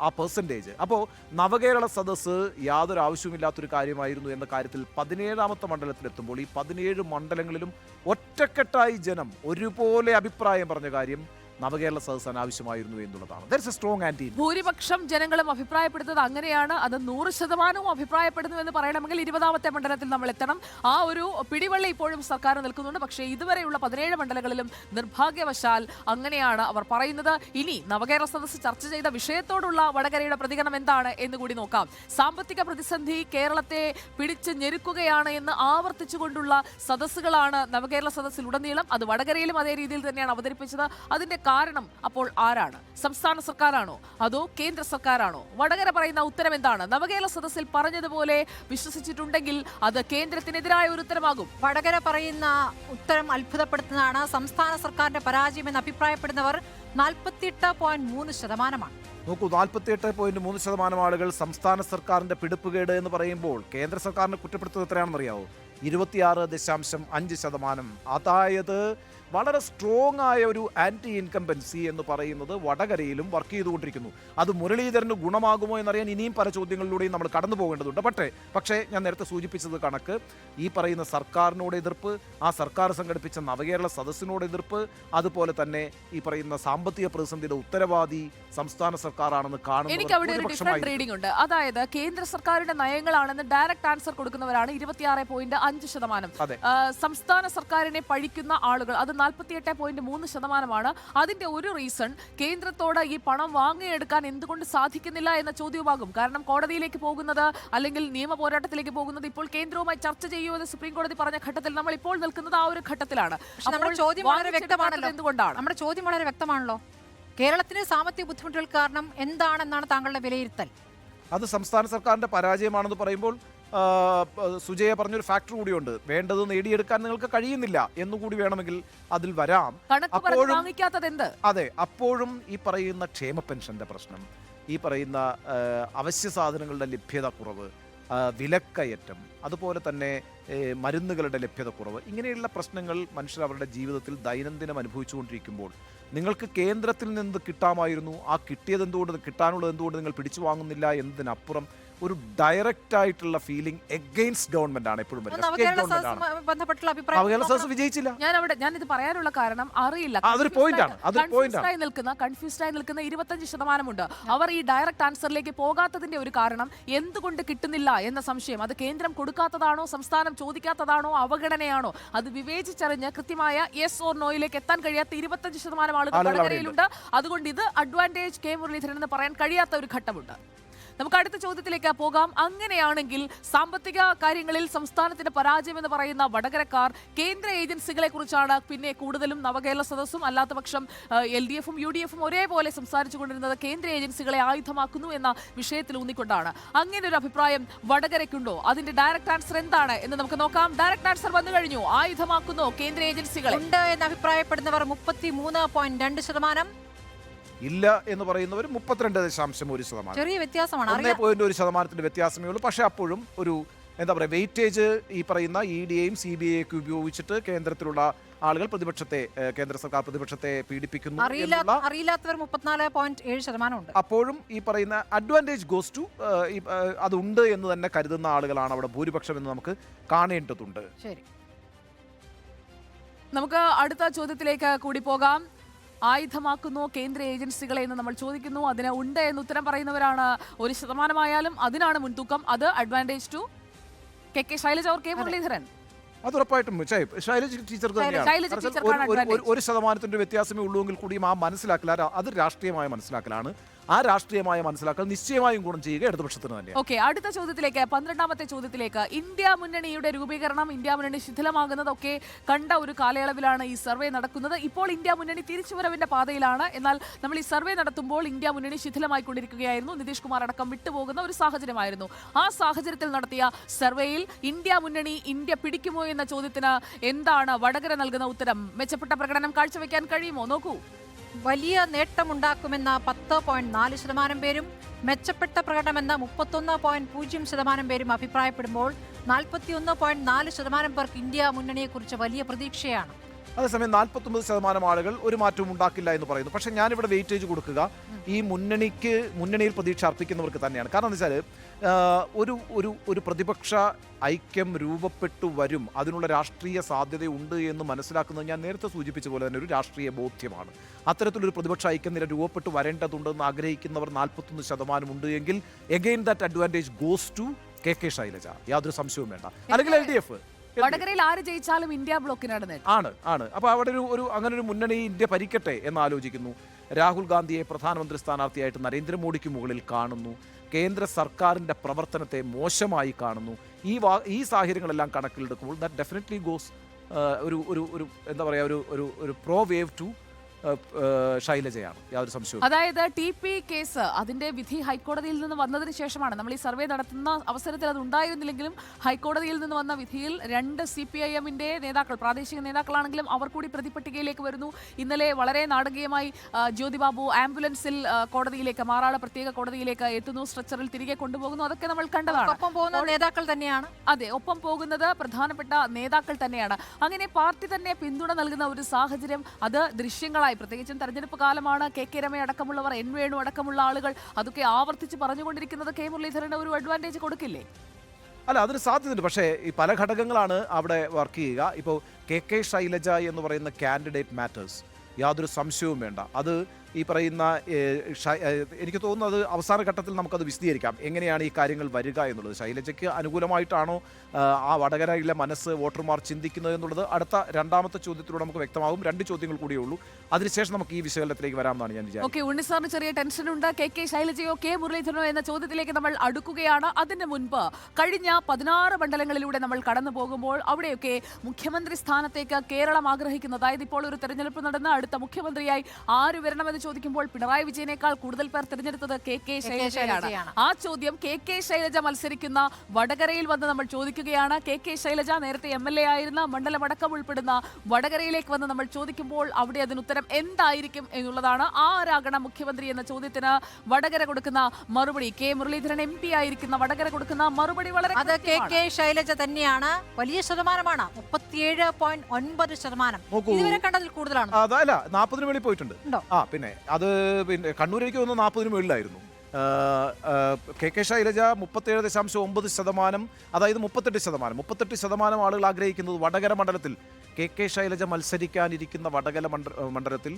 B: ആ പെർസെൻറ്റേജ്. അപ്പോൾ നവകേരള സദസ് യാതൊരു ആവശ്യമില്ലാത്തൊരു കാര്യമായിരുന്നു എന്ന കാര്യത്തിൽ 17ാമത്തെ മണ്ഡലത്തിലെത്തുമ്പോൾ ഈ 17 മണ്ഡലങ്ങളിലും ഒറ്റക്കെട്ടായി ജനം ഒരുപോലെ അഭിപ്രായം പറഞ്ഞ കാര്യം നവകേരള സദസ് അനാവശ്യമായിരുന്നു എന്നുള്ളതാണ്. That's a strong anti.
A: ഭൂരിപക്ഷം ജനങ്ങളും അഭിപ്രായപ്പെടുന്നത് അങ്ങനെയാണ്. അത് 100% അഭിപ്രായപ്പെടുന്നു എന്ന് പറയണമെങ്കിൽ 20ാമത്തെ മണ്ഡലത്തിൽ നമ്മൾ എത്തണം. ആ ഒരു പിടിവള്ളി ഇപ്പോഴും സർക്കാർ നിൽക്കുന്നുണ്ട്. പക്ഷേ ഇതുവരെയുള്ള 17 മണ്ഡലങ്ങളിലും നിർഭാഗ്യവശാൽ അങ്ങനെയാണ് അവർ പറയുന്നത്. ഇനി നവകേരള സദസ് ചർച്ച ചെയ്ത വിഷയത്തോടുള്ള വടകരയുടെ പ്രതികരണം എന്താണ് എന്ന് കൂടി നോക്കാം. സാമ്പത്തിക പ്രതിസന്ധി കേരളത്തെ പിടിച്ച് ഞെരുക്കുകയാണ് എന്ന് ആവർത്തിച്ചുകൊണ്ടുള്ള സദസ്സുകളാണ് നവകേരള സദസ്സിൽ ഉടനീളം. അത് വടകരയിലും അതേ രീതിയിൽ തന്നെയാണ് അവതരിപ്പിച്ചത്. അതിന്റെ കാരണം അപ്പോൾ ആരാണ്? സംസ്ഥാന സർക്കാരാണോ അതോ കേന്ദ്ര സർക്കാരാണോ? വടകര പറയുന്ന ഉത്തരം എന്താണ്? നവകേരള സദസ്സിൽ പറഞ്ഞതുപോലെ വിശ്വസിച്ചിട്ടുണ്ടെങ്കിൽ അത് കേന്ദ്രത്തിനെതിരായ ഒരു ഉത്തരമാകും.
C: വടകര പറയുന്ന ഉത്തരം അത്ഭുതപ്പെടുത്തുന്നതാണ്. സംസ്ഥാന സർക്കാരിന്റെ പരാജയമെന്ന് അഭിപ്രായപ്പെടുന്നവർ 48.3%.
B: നോക്കൂ, 48.3% ആളുകൾ സംസ്ഥാന സർക്കാരിന്റെ പിടിപ്പുകേട് എന്ന് പറയുമ്പോൾ കേന്ദ്ര സർക്കാരിനെ കുറ്റപ്പെടുത്തുന്നത് എത്രയാണെന്ന് അറിയാവോ? 26.5%. അതായത് വളരെ സ്ട്രോങ് ആയ ഒരു ആന്റി ഇൻകംബൻസി എന്ന് പറയുന്നത് വടകരയിലും വർക്ക് ചെയ്തുകൊണ്ടിരിക്കുന്നു. അത് മുരളീധരന് ഗുണമാകുമോ എന്നറിയാൻ ഇനിയും പല ചോദ്യങ്ങളിലൂടെയും നമ്മൾ കടന്നു പോകേണ്ടതുണ്ട്. പക്ഷേ ഞാൻ നേരത്തെ സൂചിപ്പിച്ചത് കണക്ക് ഈ പറയുന്ന സർക്കാരിനോട് എതിർപ്പ്, ആ സർക്കാർ സംഘടിപ്പിച്ച നവകേരള സദസ്സിനോട് എതിർപ്പ്, അതുപോലെ തന്നെ ഈ പറയുന്ന സാമ്പത്തിക പ്രതിസന്ധിയുടെ ഉത്തരവാദി സംസ്ഥാന സർക്കാരാണെന്ന്
A: എനിക്ക് അവിടെ ഒരു ഡിഫറെന്റ് റീഡിംഗ് ഉണ്ട്. അതായത് കേന്ദ്ര സർക്കാരിന്റെ നയങ്ങളാണെന്ന് ഡയറക്റ്റ് ആൻസർ കൊടുക്കുന്നവരാണ് 26.5%. സംസ്ഥാന സർക്കാരിനെ പഴിക്കുന്ന ആളുകൾ അത് 48.3%. അതിന്റെ ഒരു റീസൺ കേന്ദ്രത്തോട് ഈ പണം വാങ്ങിയെടുക്കാൻ എന്തുകൊണ്ട് സാധിക്കുന്നില്ല എന്ന ചോദ്യവുമാകും. കാരണം കോടതിയിലേക്ക് പോകുന്നത് അല്ലെങ്കിൽ നിയമ പോരാട്ടത്തിലേക്ക് പോകുന്നത് ഇപ്പോൾ കേന്ദ്രവുമായി ചർച്ച ചെയ്യുമെന്ന് സുപ്രീം കോടതി പറഞ്ഞ ഘട്ടത്തിൽ നമ്മൾ ഇപ്പോൾ നിൽക്കുന്നത് ആ ഒരു ഘട്ടത്തിലാണ്.
C: നമ്മുടെ ചോദ്യം വളരെ വ്യക്തമാണല്ലോ. എന്തുകൊണ്ടാണ് നമ്മുടെ ചോദ്യം വളരെ വ്യക്തമാണല്ലോ. കേരളത്തിന് സാമ്പത്തിക ബുദ്ധിമുട്ടുകൾ കാരണം എന്താണെന്നാണ് താങ്കളുടെ വിലയിരുത്തൽ?
B: അത് സംസ്ഥാന സർക്കാരിന്റെ പരാജയമാണെന്ന് പറയുമ്പോൾ സുജയ പറഞ്ഞൊരു ഫാക്ടർ കൂടിയുണ്ട്. വേണ്ടത് നേടിയെടുക്കാൻ നിങ്ങൾക്ക് കഴിയുന്നില്ല എന്നുകൂടി വേണമെങ്കിൽ അതിൽ വരാം. അതെ, അപ്പോഴും ഈ പറയുന്ന ക്ഷേമ പെൻഷന്റെ പ്രശ്നം, ഈ പറയുന്ന അവശ്യ സാധനങ്ങളുടെ ലഭ്യത കുറവ്, വിലക്കയറ്റം, അതുപോലെ തന്നെ മരുന്നുകളുടെ ലഭ്യത കുറവ്, ഇങ്ങനെയുള്ള പ്രശ്നങ്ങൾ മനുഷ്യർ അവരുടെ ജീവിതത്തിൽ ദൈനംദിനം അനുഭവിച്ചുകൊണ്ടിരിക്കുമ്പോൾ നിങ്ങൾക്ക് കേന്ദ്രത്തിൽ നിന്ന് കിട്ടാമായിരുന്നു, ആ കിട്ടിയത് എന്തുകൊണ്ട്, കിട്ടാനുള്ളത് എന്തുകൊണ്ട് നിങ്ങൾ പിടിച്ചു വാങ്ങുന്നില്ല എന്നതിനപ്പുറം ഒരു ഡയറക്റ്റ് ആയിട്ടുള്ള ഫീലിംഗ് എഗെയിൻസ്റ്റ് ഗവൺമെന്റ് ആണ് എപ്പോഴും വരുന്നത്. വിജയിച്ചില്ല.
A: ഞാൻ ഇത് പറയാനുള്ള കാരണം അറിയില്ല. കൺഫ്യൂസ്ഡ് ആയി നിൽക്കുന്ന 25% ഉണ്ട്. അവർ ഈ ഡയറക്റ്റ് ആൻസറിലേക്ക് പോകാത്തതിന്റെ ഒരു കാരണം എന്തുകൊണ്ട് കിട്ടുന്നില്ല എന്ന സംശയം. അത് കേന്ദ്രം കൊടുക്കാത്തതാണോ, സംസ്ഥാനം ചോദിക്കാത്തതാണോ, അവഗണനയാണോ? അത് വിവേചിച്ചറിഞ്ഞ് കൃത്യമായ യെസ് ഓർ നോയിലേക്ക് എത്താൻ കഴിയാത്ത 25% ആളുകൾ വടകരയിലുണ്ട്. അതുകൊണ്ട് ഇത് അഡ്വാൻറ്റേജ് കെ മുരളീധരൻ എന്ന് പറയാൻ കഴിയാത്ത ഒരു ഘട്ടമുണ്ട്. നമുക്ക് അടുത്ത ചോദ്യത്തിലേക്ക് പോകാം. അങ്ങനെയാണെങ്കിൽ സാമ്പത്തിക കാര്യങ്ങളിൽ സംസ്ഥാനത്തിന്റെ പരാജയം എന്ന് പറയുന്ന വടകരക്കാർ കേന്ദ്ര ഏജൻസികളെ കുറിച്ചാണ് പിന്നെ കൂടുതലും നവകേരള സദസ്സും അല്ലാത്ത പക്ഷം LDF-ഉം UDF-ഉം ഒരേപോലെ സംസാരിച്ചുകൊണ്ടിരുന്നത് കേന്ദ്ര ഏജൻസികളെ ആയുധമാക്കുന്നു എന്ന വിഷയത്തിൽ ഊന്നിക്കൊണ്ടാണ്. അങ്ങനെ ഒരു അഭിപ്രായം വടകരയ്ക്കുണ്ടോ? അതിന്റെ ഡയറക്റ്റ് ആൻസർ എന്താണ് എന്ന് നമുക്ക് നോക്കാം. ഡയറക്റ്റ് ആൻസർ വന്നു കഴിഞ്ഞു. ആയുധമാക്കുന്നു കേന്ദ്ര ഏജൻസികളെ
C: ഉണ്ട് എന്ന് അഭിപ്രായപ്പെടുന്നവർ 33.2%.
B: ഇല്ല എന്ന് പറയുന്നവർ 32.1%.
C: ചെറിയ വ്യത്യാസമാണ്.
B: 1.1% വ്യത്യാസമേ ഉള്ളൂ. പക്ഷേ അപ്പോഴും ഒരു എന്താ പറയുക, വെയിറ്റേജ് ഈ പറയുന്ന ED-യെയും CBI-യെയും ഒക്കെ ഉപയോഗിച്ചിട്ട് കേന്ദ്രത്തിലുള്ള ആളുകൾ കേന്ദ്ര സർക്കാർ പ്രതിപക്ഷത്തെ പീഡിപ്പിക്കുന്നു.
C: അറിയില്ലാത്തവർ 34.7% ഉണ്ട്.
B: അപ്പോഴും ഈ പറയുന്ന അഡ്വാൻറ്റേജ് ഗോസ് ടു അതുണ്ട് എന്ന് തന്നെ കരുതുന്ന ആളുകളാണ് അവിടെ ഭൂരിപക്ഷം എന്ന് നമുക്ക് കാണേണ്ടതുണ്ട്.
C: ശരി,
A: നമുക്ക് അടുത്ത ചോദ്യത്തിലേക്ക് കൂടി പോകാം. ആയുധമാക്കുന്നു കേന്ദ്ര ഏജൻസികളെ എന്ന് നമ്മൾ ചോദിക്കുന്നു. അതിന് ഉണ്ട് എന്ന് ഉത്തരം പറയുന്നവരാണ് 1% അതിനാണ് മുൻതൂക്കം. അത് advantage to KK Shailaja or K Muraleedharan.
B: അത് ഉറപ്പായിട്ടും ശൈലജ ടീച്ചർക്ക് തന്നെയാണ്. 1% വ്യത്യാസമേ ഉള്ളൂവെങ്കിൽ കൂടിയും ആ മനസ്സിലാക്കൽ അത് രാഷ്ട്രീയമായ മനസ്സിലാക്കലാണ്. ആ രാഷ്ട്രീയമായ മനസ്സിലാക്കൽ നിശ്ചയമായും ഗുണം ചെയ്യുക ഇടതുപക്ഷത്തിന് തന്നെയാണ്.
A: ഓക്കെ, അടുത്ത ചോദ്യത്തിലേക്ക്, 12ാമത്തെ ചോദ്യത്തിലേക്ക്. ഇന്ത്യ മുന്നണിയുടെ രൂപീകരണം, ഇന്ത്യ മുന്നണി ശിഥിലമാകുന്നതൊക്കെ കണ്ട ഒരു കാലയളവിലാണ് ഈ സർവേ നടക്കുന്നത്. ഇപ്പോൾ ഇന്ത്യ മുന്നണി തിരിച്ചുവരവിന്റെ പാതയിലാണ്. എന്നാൽ നമ്മൾ ഈ സർവേ നടത്തുമ്പോൾ ഇന്ത്യ മുന്നണി ശിഥിലമായിക്കൊണ്ടിരിക്കുകയായിരുന്നു. നിതീഷ് കുമാർ അടക്കം വിട്ടുപോകുന്ന ഒരു സാഹചര്യമായിരുന്നു. ആ സാഹചര്യത്തിൽ നടത്തിയ സർവേയിൽ ഇന്ത്യ മുന്നണി ഇന്ത്യ പിടിക്കുമോ എന്ന ചോദ്യത്തിന് എന്താണ് വടകര നൽകുന്ന ഉത്തരം? മെച്ചപ്പെട്ട പ്രകടനം കാഴ്ചവെക്കാൻ കഴിയുമോ? നോക്കൂ,
C: വലിയ നേട്ടമുണ്ടാക്കുമെന്ന 10.4% പേരും മെച്ചപ്പെട്ട പ്രകടനമെന്ന 31.0% പേരും അഭിപ്രായപ്പെടുമ്പോൾ 41.4% പേർക്ക് ഇന്ത്യ മുന്നണിയെക്കുറിച്ച് വലിയ പ്രതീക്ഷയാണ്.
B: അതേസമയം 49% ആളുകൾ ഒരു മാറ്റവും ഉണ്ടാക്കില്ല എന്ന് പറയുന്നു. പക്ഷേ ഞാനിവിടെ വെയിറ്റേജ് കൊടുക്കുക ഈ മുന്നണിയിൽ പ്രതീക്ഷ അർപ്പിക്കുന്നവർക്ക് തന്നെയാണ്. കാരണം എന്താ വെച്ചാൽ ഒരു പ്രതിപക്ഷ ഐക്യം രൂപപ്പെട്ടു വരും, അതിനുള്ള രാഷ്ട്രീയ സാധ്യതയുണ്ട് എന്ന് മനസ്സിലാക്കുന്നത് ഞാൻ നേരത്തെ സൂചിപ്പിച്ച പോലെ തന്നെ ഒരു രാഷ്ട്രീയ ബോധ്യമാണ്. അത്തരത്തിലൊരു പ്രതിപക്ഷ ഐക്യനിര രൂപപ്പെട്ടു വരേണ്ടതുണ്ടെന്ന് ആഗ്രഹിക്കുന്നവർ 41% ഉണ്ട് എങ്കിൽ again that advantage goes to K Shailaja, യാതൊരു സംശയവും വേണ്ട. അല്ലെങ്കിൽ LDF
A: വടകരയിൽ ആര് ജയിച്ചാലും ഇന്ത്യ ബ്ലോക്കിനാണ് നേട്ടം.
B: ആണ്. അപ്പോൾ അവിടെ അങ്ങനെ ഒരു മുന്നണി ഇന്ത്യ ഭരിക്കട്ടെ എന്ന് ആലോചിക്കുന്നു. രാഹുൽ ഗാന്ധിയെ പ്രധാനമന്ത്രി സ്ഥാനാർത്ഥിയായിട്ട് നരേന്ദ്രമോദിക്ക് മുകളിൽ കാണുന്നു. കേന്ദ്ര സർക്കാരിൻ്റെ പ്രവർത്തനത്തെ മോശമായി കാണുന്നു. ഈ സാഹചര്യങ്ങളെല്ലാം കണക്കിലെടുക്കുമ്പോൾ ദാറ്റ് ഡെഫിനറ്റ്ലി ഗോസ് ഒരു എന്താ പറയുക ഒരു പ്രോ വേവ് ടു ശൈലജയാണ്, യാതൊരു സംശയവും.
A: അതായത് TP കേസ് അതിന്റെ വിധി ഹൈക്കോടതിയിൽ നിന്ന് വന്നതിന് ശേഷമാണ് നമ്മൾ ഈ സർവേ നടത്തുന്ന അവസരത്തിൽ അത് ഉണ്ടായിരുന്നില്ലെങ്കിലും ഹൈക്കോടതിയിൽ നിന്ന് വന്ന വിധിയിൽ 2 CPIM-ന്റെ നേതാക്കൾ, പ്രാദേശിക നേതാക്കളാണെങ്കിലും അവർ കൂടി പ്രതിപട്ടികയിലേക്ക് വരുന്നു. ഇന്നലെ വളരെ നാടകീയമായി ജ്യോതിബാബു ആംബുലൻസിൽ കോടതിയിലേക്ക്, മാറാട് പ്രത്യേക കോടതിയിലേക്ക് എത്തുന്നു, സ്ട്രെച്ചറിൽ തിരികെ കൊണ്ടുപോകുന്നു. അതൊക്കെ നമ്മൾ കണ്ടതാണ്.
C: ഒപ്പം പോകുന്ന നേതാക്കൾ തന്നെയാണ്.
A: അതെ, ഒപ്പം പോകുന്നത് പ്രധാനപ്പെട്ട നേതാക്കൾ തന്നെയാണ്. അങ്ങനെ പാർട്ടി തന്നെ പിന്തുണ നൽകുന്ന ഒരു സാഹചര്യം അത് ദൃശ്യങ്ങളായി, പ്രത്യേകിച്ചും തെരഞ്ഞെടുപ്പ് കാലമാണ്. കെ രമ അടക്കമുള്ളവർ, N വേണു അടക്കമുള്ള ആളുകൾ അതൊക്കെ ആവർത്തിച്ച് പറഞ്ഞുകൊണ്ടിരിക്കുന്നത് കെ മുരളീധരന് ഒരു അഡ്വാൻറ്റേജ് കൊടുക്കില്ലേ?
B: അല്ല, അതിന് സാധ്യതയുണ്ട്. പക്ഷേ ഈ പല ഘടകങ്ങളാണ് അവിടെ വർക്ക് ചെയ്യുക. ഇപ്പോൾ കെ ശൈലജ എന്ന് പറയുന്ന കാൻഡിഡേറ്റ് മാറ്റേഴ്സ്, യാതൊരു സംശയവും വേണ്ട. അത് ഈ പറയുന്ന എനിക്ക് തോന്നുന്നത് അവസാന ഘട്ടത്തിൽ നമുക്കത് വിശദീകരിക്കാം, എങ്ങനെയാണ് ഈ കാര്യങ്ങൾ വരിക എന്നുള്ളത്. ശൈലജയ്ക്ക് അനുകൂലമായിട്ടാണോ ആ വടകരയിലെ മനസ്സ് വോട്ടർമാർ ചിന്തിക്കുന്നത് എന്നുള്ളത് അടുത്ത രണ്ടാമത്തെ ചോദ്യത്തിലൂടെ നമുക്ക് വ്യക്തമാകും. 2 ചോദ്യങ്ങൾ കൂടിയേ ഉള്ളൂ, അതിനുശേഷം നമുക്ക് ഈ വിശകലനത്തിലേക്ക് വരാമെന്നാണ് ഞാൻ വിചാരിക്കുന്നത്.
A: ഓക്കെ, ഉണ്ണിസാറിന് ചെറിയ ടെൻഷനുണ്ട്. കെ ശൈലജയോ കെ മുരളീധരനോ എന്ന ചോദ്യത്തിലേക്ക് നമ്മൾ അടുക്കുകയാണ്. അതിന് മുൻപ് കഴിഞ്ഞ 16 മണ്ഡലങ്ങളിലൂടെ നമ്മൾ കടന്നു പോകുമ്പോൾ അവിടെയൊക്കെ മുഖ്യമന്ത്രി സ്ഥാനത്തേക്ക് കേരളം ആഗ്രഹിക്കുന്നു. അതായത് ഇപ്പോൾ ഒരു തെരഞ്ഞെടുപ്പ് നടന്ന് അടുത്ത മുഖ്യമന്ത്രിയായി ആര് വരണമെന്ന് ചോദിക്കുമ്പോൾ പിണറായി വിജയനേക്കാൾ കൂടുതൽ പേർ തിരഞ്ഞെടുത്തത് കെ ശൈലജയാണ്. ആ ചോദ്യം കെ ശൈലജ മത്സരിക്കുന്ന വടകരയിൽ വന്ന് നമ്മൾ ചോദിക്കുകയാണ്. കെ ശൈലജ നേരത്തെ MLA ആയിരുന്ന മണ്ഡലമടക്കം ഉൾപ്പെടുന്ന വടകരയിലേക്ക് വന്ന് നമ്മൾ ചോദിക്കുമ്പോൾ അവിടെ അതിന് ഉത്തരം എന്തായിരിക്കും എന്നുള്ളതാണ്. ആരാകണം മുഖ്യമന്ത്രി എന്ന ചോദ്യത്തിന് വടകര കൊടുക്കുന്ന മറുപടി, കെ മുരളീധരൻ MP ആയിരിക്കുന്ന വടകര കൊടുക്കുന്ന മറുപടി വളരെ
C: അത് കെ ശൈലജ തന്നെയാണ്. വലിയ ശതമാനമാണ്, 37.9%. ഇതുവരെ കണ്ടതിൽ കൂടുതലാണ്.
B: അതല്ല, 40-ന് വേണ്ടി പോയിട്ടുണ്ട്. പിന്നെ കണ്ണൂരേക്ക് വന്ന് 40-ന് മുകളിലായിരുന്നു. കെ ശൈലജ 37.9%, അതായത് 38% ആളുകൾ ആഗ്രഹിക്കുന്നത് വടകര മണ്ഡലത്തിൽ കെ ശൈലജ മത്സരിക്കാനിരിക്കുന്ന വടകര മണ്ഡലത്തിൽ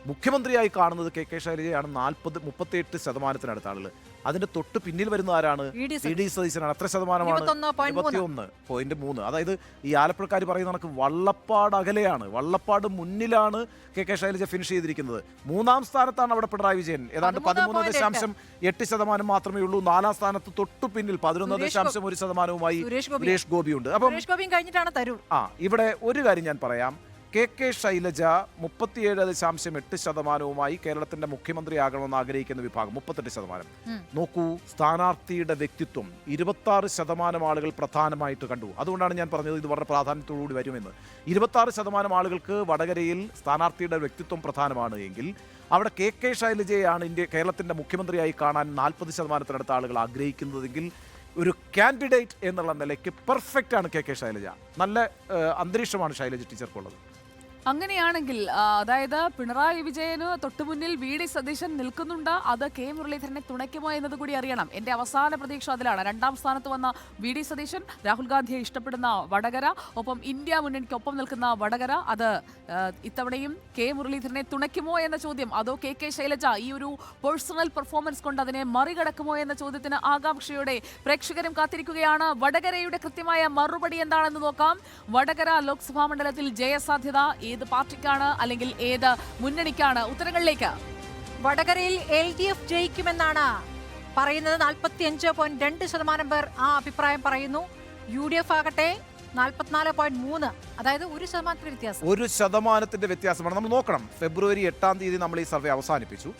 B: മുഖ്യമന്ത്രിയായി കാണുന്നത് കെ ശൈലജയാണ്. 38% ആളുകൾ. അതിന്റെ തൊട്ട് പിന്നിൽ വരുന്ന ആരാണ്? DD സതീശനാണ്. എത്ര ശതമാനമാണ്? 21.3. അതായത് ഈ ആലപ്പുഴക്കാർ പറയുന്ന കണക്ക് വള്ളപ്പാട് അകലെയാണ്, വള്ളപ്പാട് മുന്നിലാണ് കെ ശൈലജ ഫിനിഷ് ചെയ്തിരിക്കുന്നത്. 3-ാം സ്ഥാനത്താണ് അവിടെ പിണറായി വിജയൻ, ഏതാണ്ട് 13.8% മാത്രമേ ഉള്ളൂ. 4-ാം സ്ഥാനത്ത് തൊട്ടു പിന്നിൽ 11.1%വുമായി സുരേഷ് ഗോപിയുണ്ട്. അപ്പം ഇവിടെ ഒരു കാര്യം ഞാൻ പറയാം, കെ ശൈലജ 37.8%വുമായി കേരളത്തിന്റെ മുഖ്യമന്ത്രിയാകണമെന്ന് ആഗ്രഹിക്കുന്ന വിഭാഗം 38%. നോക്കൂ, സ്ഥാനാർത്ഥിയുടെ വ്യക്തിത്വം 26% ആളുകൾ പ്രധാനമായിട്ട് കണ്ടു. അതുകൊണ്ടാണ് ഞാൻ പറഞ്ഞത് ഇത് വളരെ പ്രാധാന്യത്തോടുകൂടി വരുമെന്ന്. 26% ആളുകൾക്ക് വടകരയിൽ സ്ഥാനാർത്ഥിയുടെ വ്യക്തിത്വം പ്രധാനമാണ് എങ്കിൽ അവിടെ കെ ശൈലജയാണ് കേരളത്തിന്റെ മുഖ്യമന്ത്രിയായി കാണാൻ 40%-നടുത്ത ആളുകൾ ആഗ്രഹിക്കുന്നതെങ്കിൽ ഒരു കാൻഡിഡേറ്റ് എന്നുള്ള നിലയ്ക്ക് പെർഫെക്റ്റ് ആണ് കെ ശൈലജ. നല്ല അന്തരീക്ഷമാണ് ശൈലജ ടീച്ചർക്കുള്ളത്.
A: അങ്ങനെയാണെങ്കിൽ അതായത് പിണറായി വിജയന് തൊട്ടുമുന്നിൽ VD സതീശൻ നിൽക്കുന്നുണ്ട്. അത് കെ മുരളീധരനെ തുണയ്ക്കുമോ എന്നത് കൂടി അറിയണം. എൻ്റെ അവസാന പ്രതീക്ഷ അതിലാണ്. 2-ാം സ്ഥാനത്ത് വന്ന VD സതീശൻ, രാഹുൽ ഗാന്ധിയെ ഇഷ്ടപ്പെടുന്ന വടകര, ഒപ്പം ഇന്ത്യ മുന്നണിക്കൊപ്പം നിൽക്കുന്ന വടകര, അത് ഇത്തവണയും കെ മുരളീധരനെ തുണയ്ക്കുമോ എന്ന ചോദ്യം, അതോ കെ ശൈലജ ഈ ഒരു പേഴ്സണൽ പെർഫോമൻസ് കൊണ്ട് അതിനെ മറികടക്കുമോ എന്ന ചോദ്യത്തിന് ആകാംക്ഷയോടെ പ്രേക്ഷകരും കാത്തിരിക്കുകയാണ്. വടകരയുടെ കൃത്യമായ മറുപടി എന്താണെന്ന് നോക്കാം. വടകര ലോക്സഭാ മണ്ഡലത്തിൽ ജയസാധ്യത ഏത് പാർട്ടിക്കാണ് അല്ലെങ്കിൽ ഏത് മുന്നണിക്കാണ്? ഉത്തരങ്ങളിലേക്ക്
C: വടകരയിൽ LDF ജയിക്കുമെന്നാണ് പറയുന്നത്. 45.2% പേർ ആ അഭിപ്രായം പറയുന്നു. UDF ആകട്ടെ 44.3, അതായത് 1% വ്യത്യാസം.
B: 1% വ്യത്യാസമാണ്. നമ്മൾ നോക്കണം, ഫെബ്രുവരി 8 നമ്മൾ ഈ സർവേ അവസാനിപ്പിച്ചു.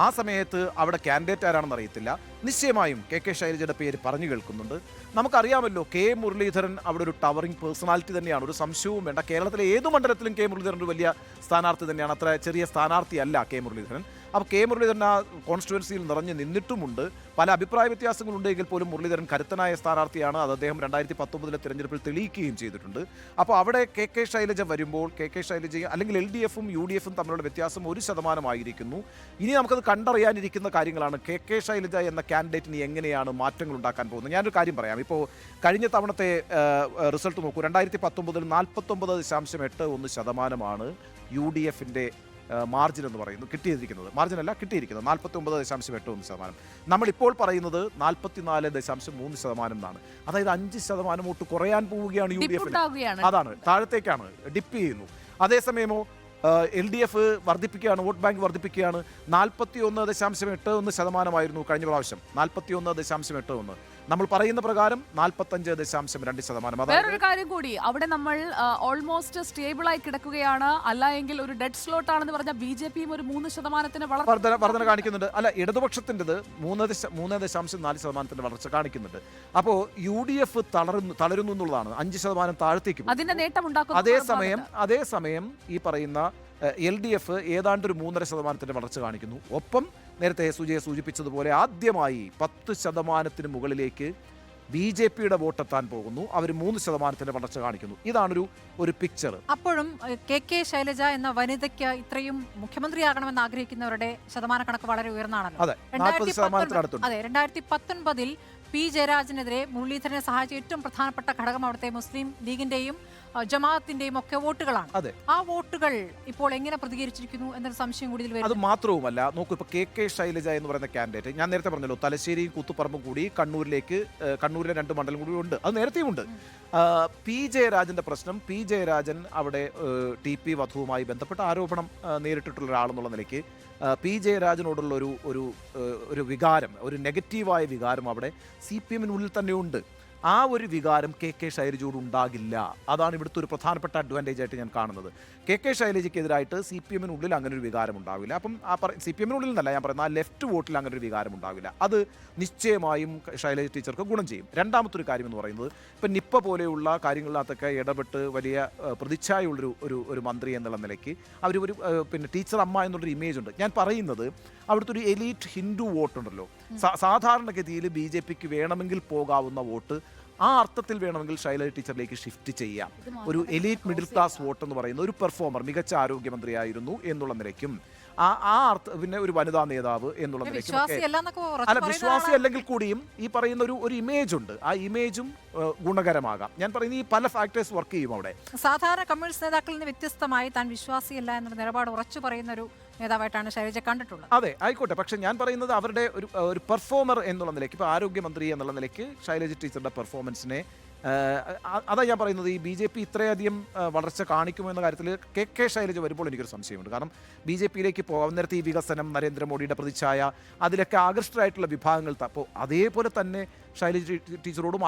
B: ആ സമയത്ത് അവിടെ കാൻഡിഡേറ്റ് ആരാണെന്ന് അറിയത്തില്ല. നിശ്ചയമായും KK ശൈലജയുടെ പേര് പറഞ്ഞു കേൾക്കുന്നുണ്ട്. നമുക്കറിയാമല്ലോ, K മുരളീധരൻ അവിടെ ഒരു ടവറിംഗ് പേഴ്സണാലിറ്റി തന്നെയാണ്, ഒരു സംശയവും വേണ്ട. കേരളത്തിലെ ഏത് മണ്ഡലത്തിലും K മുരളീധരൻ ഒരു വലിയ സ്ഥാനാർത്ഥി തന്നെയാണ്, അത്ര ചെറിയ സ്ഥാനാർത്ഥിയല്ല K മുരളീധരൻ. അപ്പോൾ K മുരളീധരൻ ആ കോൺസ്റ്റിറ്റ്യുവൻസിയിൽ നിറഞ്ഞു നിന്നിട്ടുമുണ്ട്. പല അഭിപ്രായ വ്യത്യാസങ്ങളുണ്ടെങ്കിൽ പോലും മുരളീധരൻ കരുത്തനായ സ്ഥാനാർത്ഥിയാണ്. അത് അദ്ദേഹം 2019 തെരഞ്ഞെടുപ്പിൽ തെളിയിക്കുകയും ചെയ്തിട്ടുണ്ട്. അപ്പോൾ അവിടെ KK ശൈലജ വരുമ്പോൾ KK ശൈലജ അല്ലെങ്കിൽ LDFും UDFും തമ്മിലുള്ള വ്യത്യാസം 1% ആയിരിക്കുന്നു. ഇനി നമുക്കത് കണ്ടറിയാനിരിക്കുന്ന കാര്യങ്ങളാണ്. KK ശൈലജ എന്ന കാൻഡിഡേറ്റിന് എങ്ങനെയാണ് മാറ്റങ്ങൾ ഉണ്ടാക്കാൻ പോകുന്നത്. ഞാനൊരു കാര്യം പറയാം. ഇപ്പോൾ കഴിഞ്ഞ തവണത്തെ റിസൾട്ട് നോക്കൂ. 2019 40.81% UDFിൻ്റെ മാർജിൻ എന്ന് പറയുന്നത് കിട്ടിയിരിക്കുന്നത്. മാർജിനല്ല, കിട്ടിയിരിക്കുന്നത് 49.81%. നമ്മളിപ്പോൾ പറയുന്നത് 44.3% എന്നാണ്. അതായത് 5% വോട്ട് കുറയാൻ പോവുകയാണ് UDFിന്. അതാണ്, താഴത്തേക്കാണ്, ഡിപ്പ് ചെയ്യുന്നു. അതേസമയമോ LDF വർദ്ധിപ്പിക്കുകയാണ്, വോട്ട് ബാങ്ക് വർദ്ധിപ്പിക്കുകയാണ്. 41.81% കഴിഞ്ഞ പ്രാവശ്യം, 41.81. നമ്മൾ പറയുന്ന പ്രകാരം 45.2%.
A: വേറൊരു കാര്യം കൂടി, അവിടെ നമ്മൾ ഓൾമോസ്റ്റ് സ്റ്റേബിൾ ആയി കിടക്കുകയാണ്. അല്ല എങ്കിൽ ഒരു ഡെഡ് സ്ലോട്ട് ആണെന്ന് പറഞ്ഞാൽ BJPയും ഒരു 3%
B: വർധന കാണിക്കുന്നുണ്ട്. അല്ല, ഇടതുപക്ഷത്തിൻ്റെത് 3.4% വളർച്ച കാണിക്കുന്നുണ്ട്. അപ്പോൾ UDF തളരുന്നു എന്നുള്ളതാണ്. 5% താഴത്തേക്ക്.
A: അതിന്റെ നേട്ടം ഉണ്ടാക്കും.
B: അതേസമയം ഈ പറയുന്ന LDF ഏതാണ്ട് ഒരു 3.5% വളർച്ച കാണിക്കുന്നു. ഒപ്പം നേരത്തെ സുജയ സൂചിപ്പിച്ചതുപോലെ ആദ്യമായി 10% മുകളിലേക്ക് BJPയുടെ വോട്ടെത്താൻ പോകുന്നു. അവർ 3% വളർച്ച കാണിക്കുന്നു. ഇതാണൊരു പിക്ചർ.
C: അപ്പോഴും KK ശൈലജ എന്ന വനിതയ്ക്ക് ഇത്രയും മുഖ്യമന്ത്രിയാകണമെന്ന് ആഗ്രഹിക്കുന്നവരുടെ ശതമാന കണക്ക് വളരെ ഉയർന്നാണല്ലോ.
B: അതെ, 40%.
C: അതെ, 2019 P ജയരാജനെതിരെ മുരളീധരനെ സഹായിച്ച ഏറ്റവും പ്രധാനപ്പെട്ട ഘടകം അവിടുത്തെ മുസ്ലിം ലീഗിന്റെയും ജമാഅത്തിന്റെയും ഒക്കെ വോട്ടുകളാണ്. ആ വോട്ടുകൾ ഇപ്പോൾ എങ്ങനെ പ്രതികരിച്ചിരിക്കുന്നു എന്നൊരു സംശയം കൂടി ഇതിൽ വരുന്നു.
B: അത് മാത്രവുമല്ല, നോക്കൂ, ഇപ്പോൾ KK ശൈലജ എന്ന് പറയുന്ന കാൻഡിഡേറ്റ്, ഞാൻ നേരത്തെ പറഞ്ഞല്ലോ, തലശ്ശേരിയും കൂത്തുപറമ്പും കൂടി കണ്ണൂരിലെ 2 മണ്ഡലം കൂടി ഉണ്ട്. അത് നേരത്തെയും ഉണ്ട്. P ജയരാജന്റെ പ്രശ്നം, P ജയരാജൻ അവിടെ TP വധുവുമായി ബന്ധപ്പെട്ട ആരോപണം നേരിട്ടിട്ടുള്ള ഒരാളെന്നുള്ള നിലയ്ക്ക് P ജയരാജനോടുള്ള ഒരു വികാരം, ഒരു നെഗറ്റീവായ വികാരം അവിടെ CPM-നുള്ളിൽ തന്നെ ഉണ്ട്. ആ ഒരു വികാരം KK ശൈലജയോട് ഉണ്ടാകില്ല. അതാണ് ഇവിടുത്തെ ഒരു പ്രധാനപ്പെട്ട അഡ്വാൻറ്റേജ് ആയിട്ട് ഞാൻ കാണുന്നത്. KK ശൈലജയ്ക്കെതിരായിട്ട് CPM-നുള്ളിൽ അങ്ങനെ ഒരു വികാരം ഉണ്ടാവില്ല. അപ്പം CPM-നുള്ളിൽ എന്നല്ല ഞാൻ പറയുന്നത്, ആ ലെഫ്റ്റ് വോട്ടിൽ അങ്ങനെ ഒരു വികാരം ഉണ്ടാവില്ല. അത് നിശ്ചയമായും ശൈലജ ടീച്ചർക്ക് ഗുണം ചെയ്യും. രണ്ടാമത്തെ കാര്യം എന്ന് പറയുന്നത്, ഇപ്പം നിപ്പ പോലെയുള്ള കാര്യങ്ങളിനകത്തൊക്കെ ഇടപെട്ട് വലിയ പ്രതിച്ഛായുള്ളൊരു മന്ത്രി എന്നുള്ള നിലയ്ക്ക് അവർ ടീച്ചർ അമ്മ എന്നുള്ളൊരു ഇമേജ് ഉണ്ട്. ഞാൻ പറയുന്നത് അവിടുത്തെ ഒരു എലീറ്റ് ഹിന്ദു വോട്ടുണ്ടല്ലോ, സാധാരണഗതിയിൽ BJPക്ക് വേണമെങ്കിൽ പോകാവുന്ന വോട്ട് ആ അർത്ഥത്തിൽ വേണമെങ്കിൽ ശൈലജ ടീച്ചറിലേക്ക് ഷിഫ്റ്റ് ചെയ്യാം. ഒരു എലീറ്റ് മിഡിൽ ക്ലാസ് വോട്ട് എന്ന് പറയുന്ന ഒരു പെർഫോമർ, മികച്ച ആരോഗ്യമന്ത്രിയായിരുന്നു എന്നുള്ള നിലയ്ക്കും ആ അർത്ഥം, പിന്നെ ഒരു വനിതാ നേതാവ് എന്നുള്ള നിലയ്ക്കും, അല്ല വിശ്വാസി അല്ലെങ്കിൽ കൂടിയും ഈ പറയുന്ന ഒരു ഇമേജ് ഉണ്ട്. ആ ഇമേജും ഗുണകരമാകാം. ഞാൻ പറയുന്നത് ഈ പല ഫാക്ടേഴ്സ് വർക്ക് ചെയ്യും അവിടെ.
C: സാധാരണ കമ്മ്യൂണിസ്റ്റ് നേതാക്കളിൽ നിന്ന് വ്യത്യസ്തമായി താൻ വിശ്വാസിയല്ല എന്നൊരു നിലപാട് ഉറച്ചു പറയുന്ന ഒരു നേതാവായിട്ടാണ് ശൈലജ കണ്ടിട്ടുള്ളത്.
B: അതെ, ആയിക്കോട്ടെ. പക്ഷെ ഞാൻ പറയുന്നത് അവരുടെ ഒരു പെർഫോമർ എന്നുള്ള നിലയ്ക്ക്, ഇപ്പോൾ ആരോഗ്യമന്ത്രി എന്നുള്ള നിലയ്ക്ക് ശൈലജ ടീച്ചറുടെ പെർഫോമൻസിനെ, അതാ ഞാൻ പറയുന്നത്, ഈ BJP ഇത്രയധികം വളർച്ച കാണിക്കുമോ എന്ന കാര്യത്തിൽ KK ശൈലജ വരുമ്പോൾ എനിക്കൊരു സംശയമുണ്ട്. കാരണം BJPയിലേക്ക് പോകാൻ നേരത്തെ ഈ വികസനം, നരേന്ദ്രമോദിയുടെ പ്രതിച്ഛായ, അതിലൊക്കെ ആകൃഷ്ടരായിട്ടുള്ള വിഭാഗങ്ങൾ, അപ്പോൾ അതേപോലെ തന്നെ ശൈലജ ടീച്ചറോടും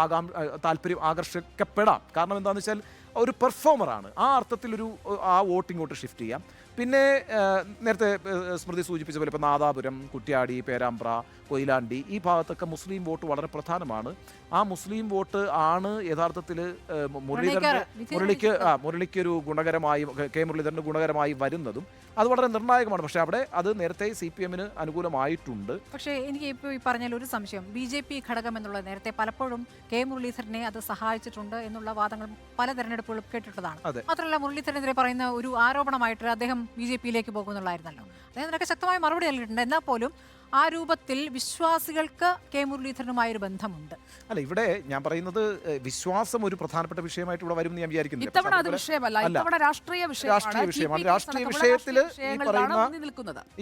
B: താല്പര്യം ആകർഷിക്കപ്പെടാം. കാരണം എന്താണെന്ന് വെച്ചാൽ ഒരു പെർഫോമറാണ്. ആ അർത്ഥത്തിൽ ആ വോട്ടിങ്ങോട്ട് ഷിഫ്റ്റ് ചെയ്യാം. പിന്നെ നേരത്തെ സ്മൃതി സൂചിപ്പിച്ച പോലെ ഇപ്പോൾ നാദാപുരം, കുറ്റ്യാടി, പേരാമ്പ്ര, കൊയിലാണ്ടി ഈ ഭാഗത്തൊക്കെ മുസ്ലിം വോട്ട് വളരെ പ്രധാനമാണ്. ആ മുസ്ലിം വോട്ട് ആണ് യഥാർത്ഥത്തിൽ മുരളിക്ക് ഒരു ഗുണകരമായി, K മുരളീധരന് ഗുണകരമായി വരുന്നതും. അത് വളരെ നിർണായകമാണ്. പക്ഷേ അവിടെ അത് നേരത്തെ CPM-ന് അനുകൂലമായിട്ടുണ്ട്.
C: പക്ഷേ എനിക്ക് ഇപ്പോൾ ഈ പറഞ്ഞാൽ ഒരു സംശയം, BJP ഘടകം എന്നുള്ളത് നേരത്തെ പലപ്പോഴും K മുരളീധരനെ അത് സഹായിച്ചിട്ടുണ്ട് എന്നുള്ള വാദങ്ങൾ പല തെരഞ്ഞെടുപ്പുകളും കേട്ടിട്ടുള്ളതാണ്. മാത്രമല്ല മുരളീധരനെതിരെ പറയുന്ന ഒരു ആരോപണമായിട്ട് അദ്ദേഹം BJPയിലേക്ക് പോകുന്നുള്ളായിരുന്നല്ലോ. അദ്ദേഹം അതിനൊക്കെ ശക്തമായ മറുപടി നൽകിയിട്ടുണ്ട്. എന്നാൽ പോലും ആ രൂപത്തിൽ വിശ്വാസികൾക്ക് K മുരളീധരനുമായ ഒരു ബന്ധമുണ്ട്.
B: അല്ല, ഇവിടെ ഞാൻ പറയുന്നത് വിശ്വാസം ഒരു പ്രധാനപ്പെട്ട വിഷയമായിട്ട് ഇവിടെ വരും എന്ന് ഞാൻ വിചാരിക്കുന്നില്ല.
A: രാഷ്ട്രീയ വിഷയമാണ്.
B: രാഷ്ട്രീയ വിഷയത്തിൽ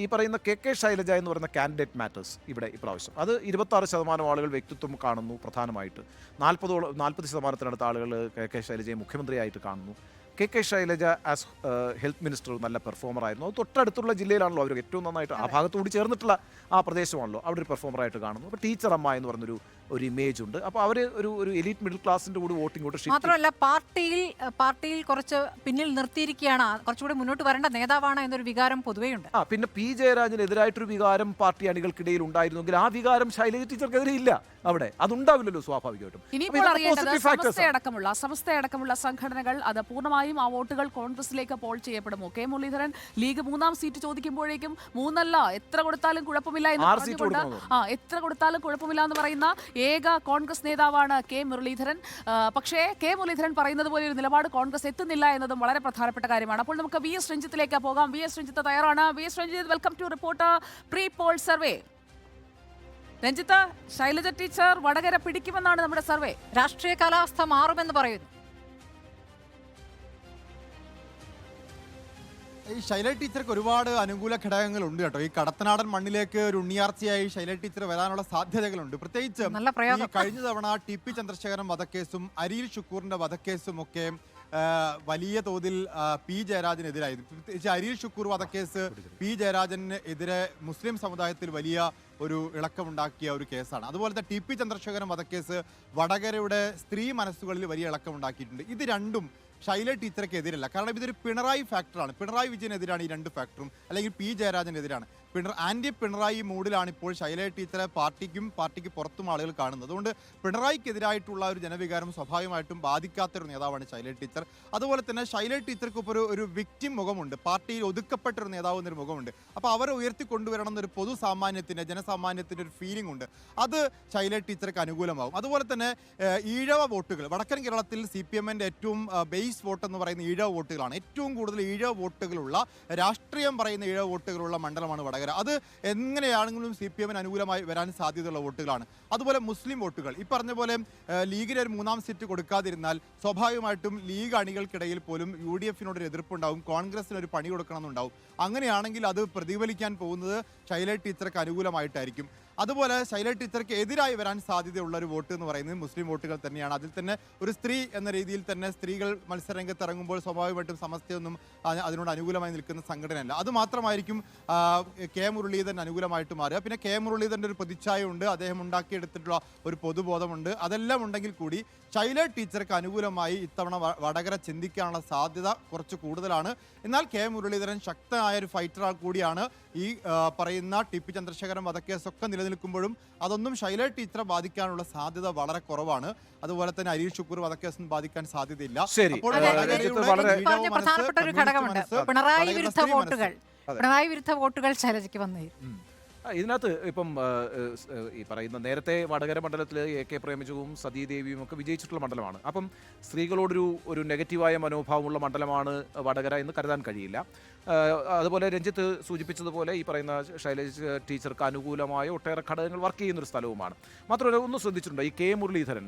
B: ഈ പറയുന്ന KK ശൈലജ എന്ന് പറയുന്ന കാൻഡിഡേറ്റ് മാറ്റേഴ്സ് ഇവിടെ ഇപ്രാവശ്യം. അത് 26% ആളുകൾ വ്യക്തിത്വം കാണുന്നു പ്രധാനമായിട്ട്. 40% ആളുകൾ KK ശൈലജയെ മുഖ്യമന്ത്രിയായിട്ട് കാണുന്നു. K Shailaja as health minister നല്ല പെർഫോമർ ആയിരുന്നു. അത് തൊട്ടടുത്തുള്ള ജില്ലയിലാണല്ലോ അവർ ഏറ്റവും നന്നായിട്ട് ആ ഭാഗത്തുകൂടി ചേർന്നിട്ടുള്ള ആ പ്രദേശമാണല്ലോ അവിടെ ഒരു പെർഫോമറായിട്ട് കാണുന്നു. അപ്പോൾ ടീച്ചർ അമ്മ എന്ന് പറഞ്ഞൊരു ഇമേജ് ഉണ്ട്. അപ്പോൾ അവർ ഒരു എലീറ്റ് മിഡിൽ ക്ലാസിന്റെ കൂടി വോട്ടിംഗ്
C: മാത്രമല്ല പാർട്ടിയിൽ കുറച്ച് പിന്നിൽ നിർത്തിയിരിക്കുകയാണ്, കുറച്ചുകൂടി മുന്നോട്ട് വരേണ്ട നേതാവാണ് എന്നൊരു വികാരം പൊതുവെയുണ്ട്.
B: പിന്നെ പി ജയരാജനെതിരായിട്ടൊരു വികാരം പാർട്ടി അണികൾക്കിടയിൽ ഉണ്ടായിരുന്നെങ്കിൽ ആ വികാരം ശൈലജ ടീച്ചർക്കെതിരെ ഇല്ല. അവിടെ അതുണ്ടാവില്ലല്ലോ സ്വാഭാവികമായിട്ടും.
A: ഇനിയിപ്പോൾ അറിയേണ്ടത് സമസ്തയടക്കമുള്ള സംഘടനകൾ അത് പൂർണ്ണമായും ആ വോട്ടുകൾ കോൺഗ്രസിലേക്ക് പോൾ ചെയ്യപ്പെടുമോ? കെ മുരളീധരൻ ലീഗ് 3-ാം സീറ്റ് ചോദിക്കുമ്പോഴേക്കും 3 എത്ര കൊടുത്താലും കുഴപ്പമില്ല എന്ന് പറഞ്ഞുകൊണ്ട് എത്ര കൊടുത്താലും കുഴപ്പമില്ല എന്ന് പറയുന്ന ഏക കോൺഗ്രസ് നേതാവാണ് കെ മുരളീധരൻ. പക്ഷേ കെ മുരളീധരൻ പറയുന്നത് പോലെ ഒരു നിലപാട് കോൺഗ്രസ് എത്തുന്നില്ല എന്നതും വളരെ പ്രധാനപ്പെട്ട കാര്യമാണ്. അപ്പോൾ നമുക്ക് വി എസ് രഞ്ജിത്തിലേക്ക് പോകാം. വി എസ് രഞ്ജിത്ത് തയ്യാറാണ്. V S Ranjith, welcome to reporter pre poll survey. Ranjith, Shailaja teacher Vadakara പിടിക്കുമെന്നാണ് നമ്മുടെ സർവേ.
C: രാഷ്ട്രീയ കാലാവസ്ഥ മാറുമെന്ന് പറയുന്നു.
F: ഈ ശൈലജ ടീച്ചർക്ക് ഒരുപാട് അനുകൂല ഘടകങ്ങളുണ്ട് കേട്ടോ. ഈ കടത്തനാടൻ മണ്ണിലേക്ക് ഒരു ഉണ്ണിയാർച്ചയായി ശൈലജ ടീച്ചർ വരാനുള്ള സാധ്യതകളുണ്ട്. പ്രത്യേകിച്ച് ഈ കഴിഞ്ഞ തവണ ടി.പി. ചന്ദ്രശേഖരൻ വധക്കേസും അരിയിൽ ഷുക്കൂറിന്റെ വധക്കേസും ഒക്കെ വലിയ തോതിൽ പി ജയരാജനെതിരായിരുന്നു. പ്രത്യേകിച്ച് അരിയിൽ ഷുക്കൂർ വധക്കേസ് പി ജയരാജനെതിരെ മുസ്ലിം സമുദായത്തിൽ വലിയ ഒരു ഇളക്കമുണ്ടാക്കിയ ഒരു കേസാണ്. അതുപോലത്തെ ടി.പി. ചന്ദ്രശേഖരൻ വധക്കേസ് വടകരയുടെ സ്ത്രീ മനസ്സുകളിൽ വലിയ ഇളക്കമുണ്ടാക്കിയിട്ടുണ്ട്. ഇത് രണ്ടും ശൈലജ ടീച്ചർക്ക് എതിരല്ല. കാരണം ഇതൊരു പിണറായി ഫാക്ടറാണ്. പിണറായി വിജയനെതിരാണ് ഈ രണ്ട് ഫാക്ടറും, അല്ലെങ്കിൽ പി ജയരാജനെതിരാണ്. ആന്റി പിണറായി മൂഡിലാണ് ഇപ്പോൾ ശൈലജ ടീച്ചറെ പാർട്ടിക്ക് പുറത്തും ആളുകൾ കാണുന്നത്. അതുകൊണ്ട് പിണറായിക്കെതിരായിട്ടുള്ള ഒരു ജനവികാരം സ്വാഭാവികമായിട്ടും ബാധിക്കാത്തൊരു നേതാവാണ് ശൈലജ ടീച്ചർ. അതുപോലെ തന്നെ ശൈലജ ടീച്ചർക്ക് ഇപ്പോൾ ഒരു വിക്ടിം മുഖമുണ്ട്, പാർട്ടിയിൽ ഒതുക്കപ്പെട്ടൊരു നേതാവ് എന്നൊരു മുഖമുണ്ട്. അപ്പോൾ അവരെ ഉയർത്തിക്കൊണ്ടുവരണം എന്നൊരു ജനസാമാന്യത്തിൻ്റെ ഒരു ഫീലിംഗ് ഉണ്ട്. അത് ശൈലജ ടീച്ചർക്ക് അനുകൂലമാകും. അതുപോലെ തന്നെ ഈഴവ വോട്ടുകൾ, വടക്കൻ കേരളത്തിൽ CPM-ന്റെ ഏറ്റവും ബേസ് വോട്ട് എന്ന് പറയുന്ന ഈഴവ വോട്ടുകളാണ്. ഏറ്റവും കൂടുതൽ ഈഴവ വോട്ടുകളുള്ള, രാഷ്ട്രീയം പറയുന്ന ഈഴവ വോട്ടുകളുള്ള മണ്ഡലമാണ് വടകര. അത് എങ്ങനെയാണെങ്കിലും CPM-ന് അനുകൂലമായി വരാൻ സാധ്യതയുള്ള വോട്ടുകളാണ്. അതുപോലെ മുസ്ലിം വോട്ടുകൾ, ഈ പറഞ്ഞ പോലെ ലീഗിന് ഒരു 3-ാം സീറ്റ് കൊടുക്കാതിരുന്നാൽ സ്വാഭാവികമായിട്ടും ലീഗ് അണികൾക്കിടയിൽ പോലും UDF-നോടൊരു എതിർപ്പുണ്ടാവും, കോൺഗ്രസിന് ഒരു പണി കൊടുക്കണമെന്നുണ്ടാവും. അങ്ങനെയാണെങ്കിൽ അത് പ്രതിഫലിക്കാൻ പോകുന്നത് ശൈലജ ടീച്ചർക്ക് അനുകൂലമായിട്ടായിരിക്കും. അതുപോലെ ശൈലജ ടീച്ചർക്ക് എതിരായി വരാൻ സാധ്യതയുള്ള ഒരു വോട്ട് എന്ന് പറയുന്നത് മുസ്ലിം വോട്ടുകൾ തന്നെയാണ്. അതിൽ തന്നെ ഒരു സ്ത്രീ എന്ന രീതിയിൽ തന്നെ സ്ത്രീകൾ മത്സരരംഗത്ത് ഇറങ്ങുമ്പോൾ സ്വാഭാവികമായിട്ടും സമസ്തയൊന്നും അതിനോട് അനുകൂലമായി നിൽക്കുന്ന സംഘടനയല്ല. അതുമാത്രമായിരിക്കും കെ മുരളീധരൻ അനുകൂലമായിട്ട് മാറുക. പിന്നെ കെ മുരളീധരൻ്റെ ഒരു പ്രതിച്ഛായയുണ്ട്, അദ്ദേഹം ഉണ്ടാക്കിയെടുത്തിട്ടുള്ള ഒരു പൊതുബോധമുണ്ട്. അതെല്ലാം ഉണ്ടെങ്കിൽ കൂടി ശൈലജ ടീച്ചർക്ക് അനുകൂലമായി ഇത്തവണ വടകര ചിന്തിക്കാനുള്ള സാധ്യത കുറച്ച് കൂടുതലാണ്. എന്നാൽ കെ മുരളീധരൻ ശക്തനായ ഒരു ഫൈറ്റർ കൂടിയാണ്. ഈ പറയുന്ന ടി.പി. ചന്ദ്രശേഖരൻ വധക്കേസൊക്കെ നിലനിൽക്കുമ്പോഴും അതൊന്നും ശൈലജ ടീച്ചറെ ബാധിക്കാനുള്ള സാധ്യത വളരെ കുറവാണ്. അതുപോലെ തന്നെ അരിയിൽ ഷുക്കൂർ വധക്കേസൊന്നും ബാധിക്കാൻ സാധ്യതയില്ല.
C: പ്രധാനപ്പെട്ട ഒരു ഘടകമുണ്ട്, പിണറായി വിരുദ്ധ വോട്ടുകൾ ശൈലജയ്ക്ക് വന്നു.
B: ഇതിനകത്ത് ഇപ്പം ഈ പറയുന്ന നേരത്തെ വടകര മണ്ഡലത്തിൽ AK പ്രേമജവും സതീദേവിയും ഒക്കെ വിജയിച്ചിട്ടുള്ള മണ്ഡലമാണ്. അപ്പം സ്ത്രീകളോടൊരു നെഗറ്റീവായ മനോഭാവമുള്ള മണ്ഡലമാണ് വടകര എന്ന് കരുതാൻ കഴിയില്ല. അതുപോലെ രഞ്ജിത്ത് സൂചിപ്പിച്ചതുപോലെ ഈ പറയുന്ന ശൈലജ ടീച്ചർക്ക് അനുകൂലമായ ഒട്ടേറെ ഘടകങ്ങൾ വർക്ക് ചെയ്യുന്നൊരു സ്ഥലവുമാണ്. മാത്രമല്ല ഒന്ന് ശ്രദ്ധിച്ചിട്ടുണ്ട്, ഈ കെ മുരളീധരൻ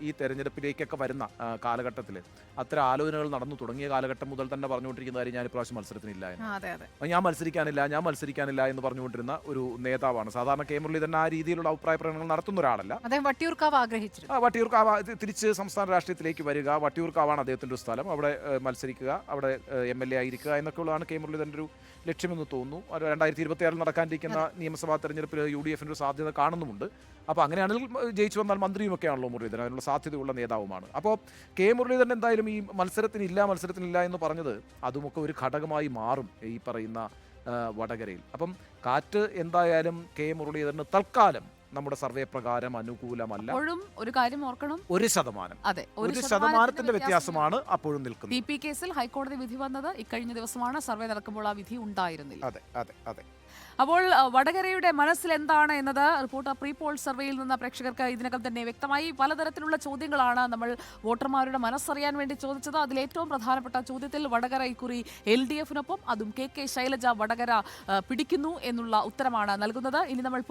B: ഈ തെരഞ്ഞെടുപ്പിലേക്കൊക്കെ വരുന്ന കാലഘട്ടത്തിൽ അത്തരം ആലോചനകൾ നടന്നു തുടങ്ങിയ കാലഘട്ടം മുതൽ തന്നെ പറഞ്ഞുകൊണ്ടിരിക്കുന്ന കാര്യം ഞാൻ ഇപ്രാവശ്യം മത്സരത്തിനില്ല എന്ന്, ഞാൻ മത്സരിക്കാനില്ല എന്ന് പറഞ്ഞുകൊണ്ടിരുന്ന ഒരു നേതാവാണ്. സാധാരണ കെ മുരളീധരൻ ആ രീതിയിലുള്ള അഭിപ്രായ പ്രകടനങ്ങൾ നടത്തുന്ന ഒരാളല്ല. വട്ടിയൂർക്കാവ് തിരിച്ച് സംസ്ഥാന രാഷ്ട്രീയത്തിലേക്ക് വരിക, വട്ടിയൂർക്കാവാണ് അദ്ദേഹത്തിൻ്റെ ഒരു സ്ഥലം, അവിടെ മത്സരിക്കുക, അവിടെ MLA ആയിരിക്കുക എന്നൊക്കെയുള്ളതാണ് കെ മുരളീധരൻ്റെ ഒരു ലക്ഷ്യമെന്ന് തോന്നുന്നു. 2026 നടക്കാനിരിക്കുന്ന നിയമസഭാ തെരഞ്ഞെടുപ്പിൽ UDF-ന്റെ ഒരു സാധ്യത കാണുന്നുമുണ്ട്. അപ്പോൾ അങ്ങനെയാണെങ്കിൽ ജയിച്ചു വന്നാൽ മന്ത്രിയുമൊക്കെയാണല്ലോ മുരളീധരൻ, അതിനുള്ള സാധ്യതയുള്ള നേതാവുമാണ്. അപ്പോൾ കെ മുരളീധരൻ എന്തായാലും ഈ മത്സരത്തിനില്ല എന്ന് പറഞ്ഞത് അതുമൊക്കെ ഒരു ഘടകമായി മാറും ഈ പറയുന്ന വടകരയിൽ. അപ്പം കാറ്റ് എന്തായാലും കെ മുരളീധരന് തൽക്കാലം നമ്മുടെ സർവേ പ്രകാരം അനുകൂലമല്ല.
A: ഒരു കാര്യം ഓർക്കണം,
B: 1%. അതെ, 1% വ്യത്യാസമാണ് അപ്പോഴും നിൽക്കുന്നത്.
A: TP കേസിൽ ഹൈക്കോടതി വിധി വന്നത് ഇക്കഴിഞ്ഞ ദിവസമാണ്. സർവേ നടക്കുമ്പോൾ ആ വിധി ഉണ്ടായിരുന്നില്ല.
B: അതെ.
A: അപ്പോൾ വടകരയുടെ മനസ്സിൽ എന്താണ് എന്നത് റിപ്പോർട്ടർ പ്രീ പോൾ സർവേയിൽ നിന്ന് പ്രേക്ഷകർക്ക് ഇതിനകം തന്നെ വ്യക്തമായി. പലതരത്തിലുള്ള ചോദ്യങ്ങളാണ് നമ്മൾ വോട്ടർമാരുടെ മനസ്സറിയാൻ വേണ്ടി ചോദിച്ചത്. അതിലേറ്റവും പ്രധാനപ്പെട്ട ചോദ്യത്തിൽ വടകര ഇക്കുറി LDF-നൊപ്പം അതും KK ശൈലജ വടകര പിടിക്കുന്നു എന്നുള്ള ഉത്തരമാണ് നൽകുന്നത്. ഇനി നമ്മൾ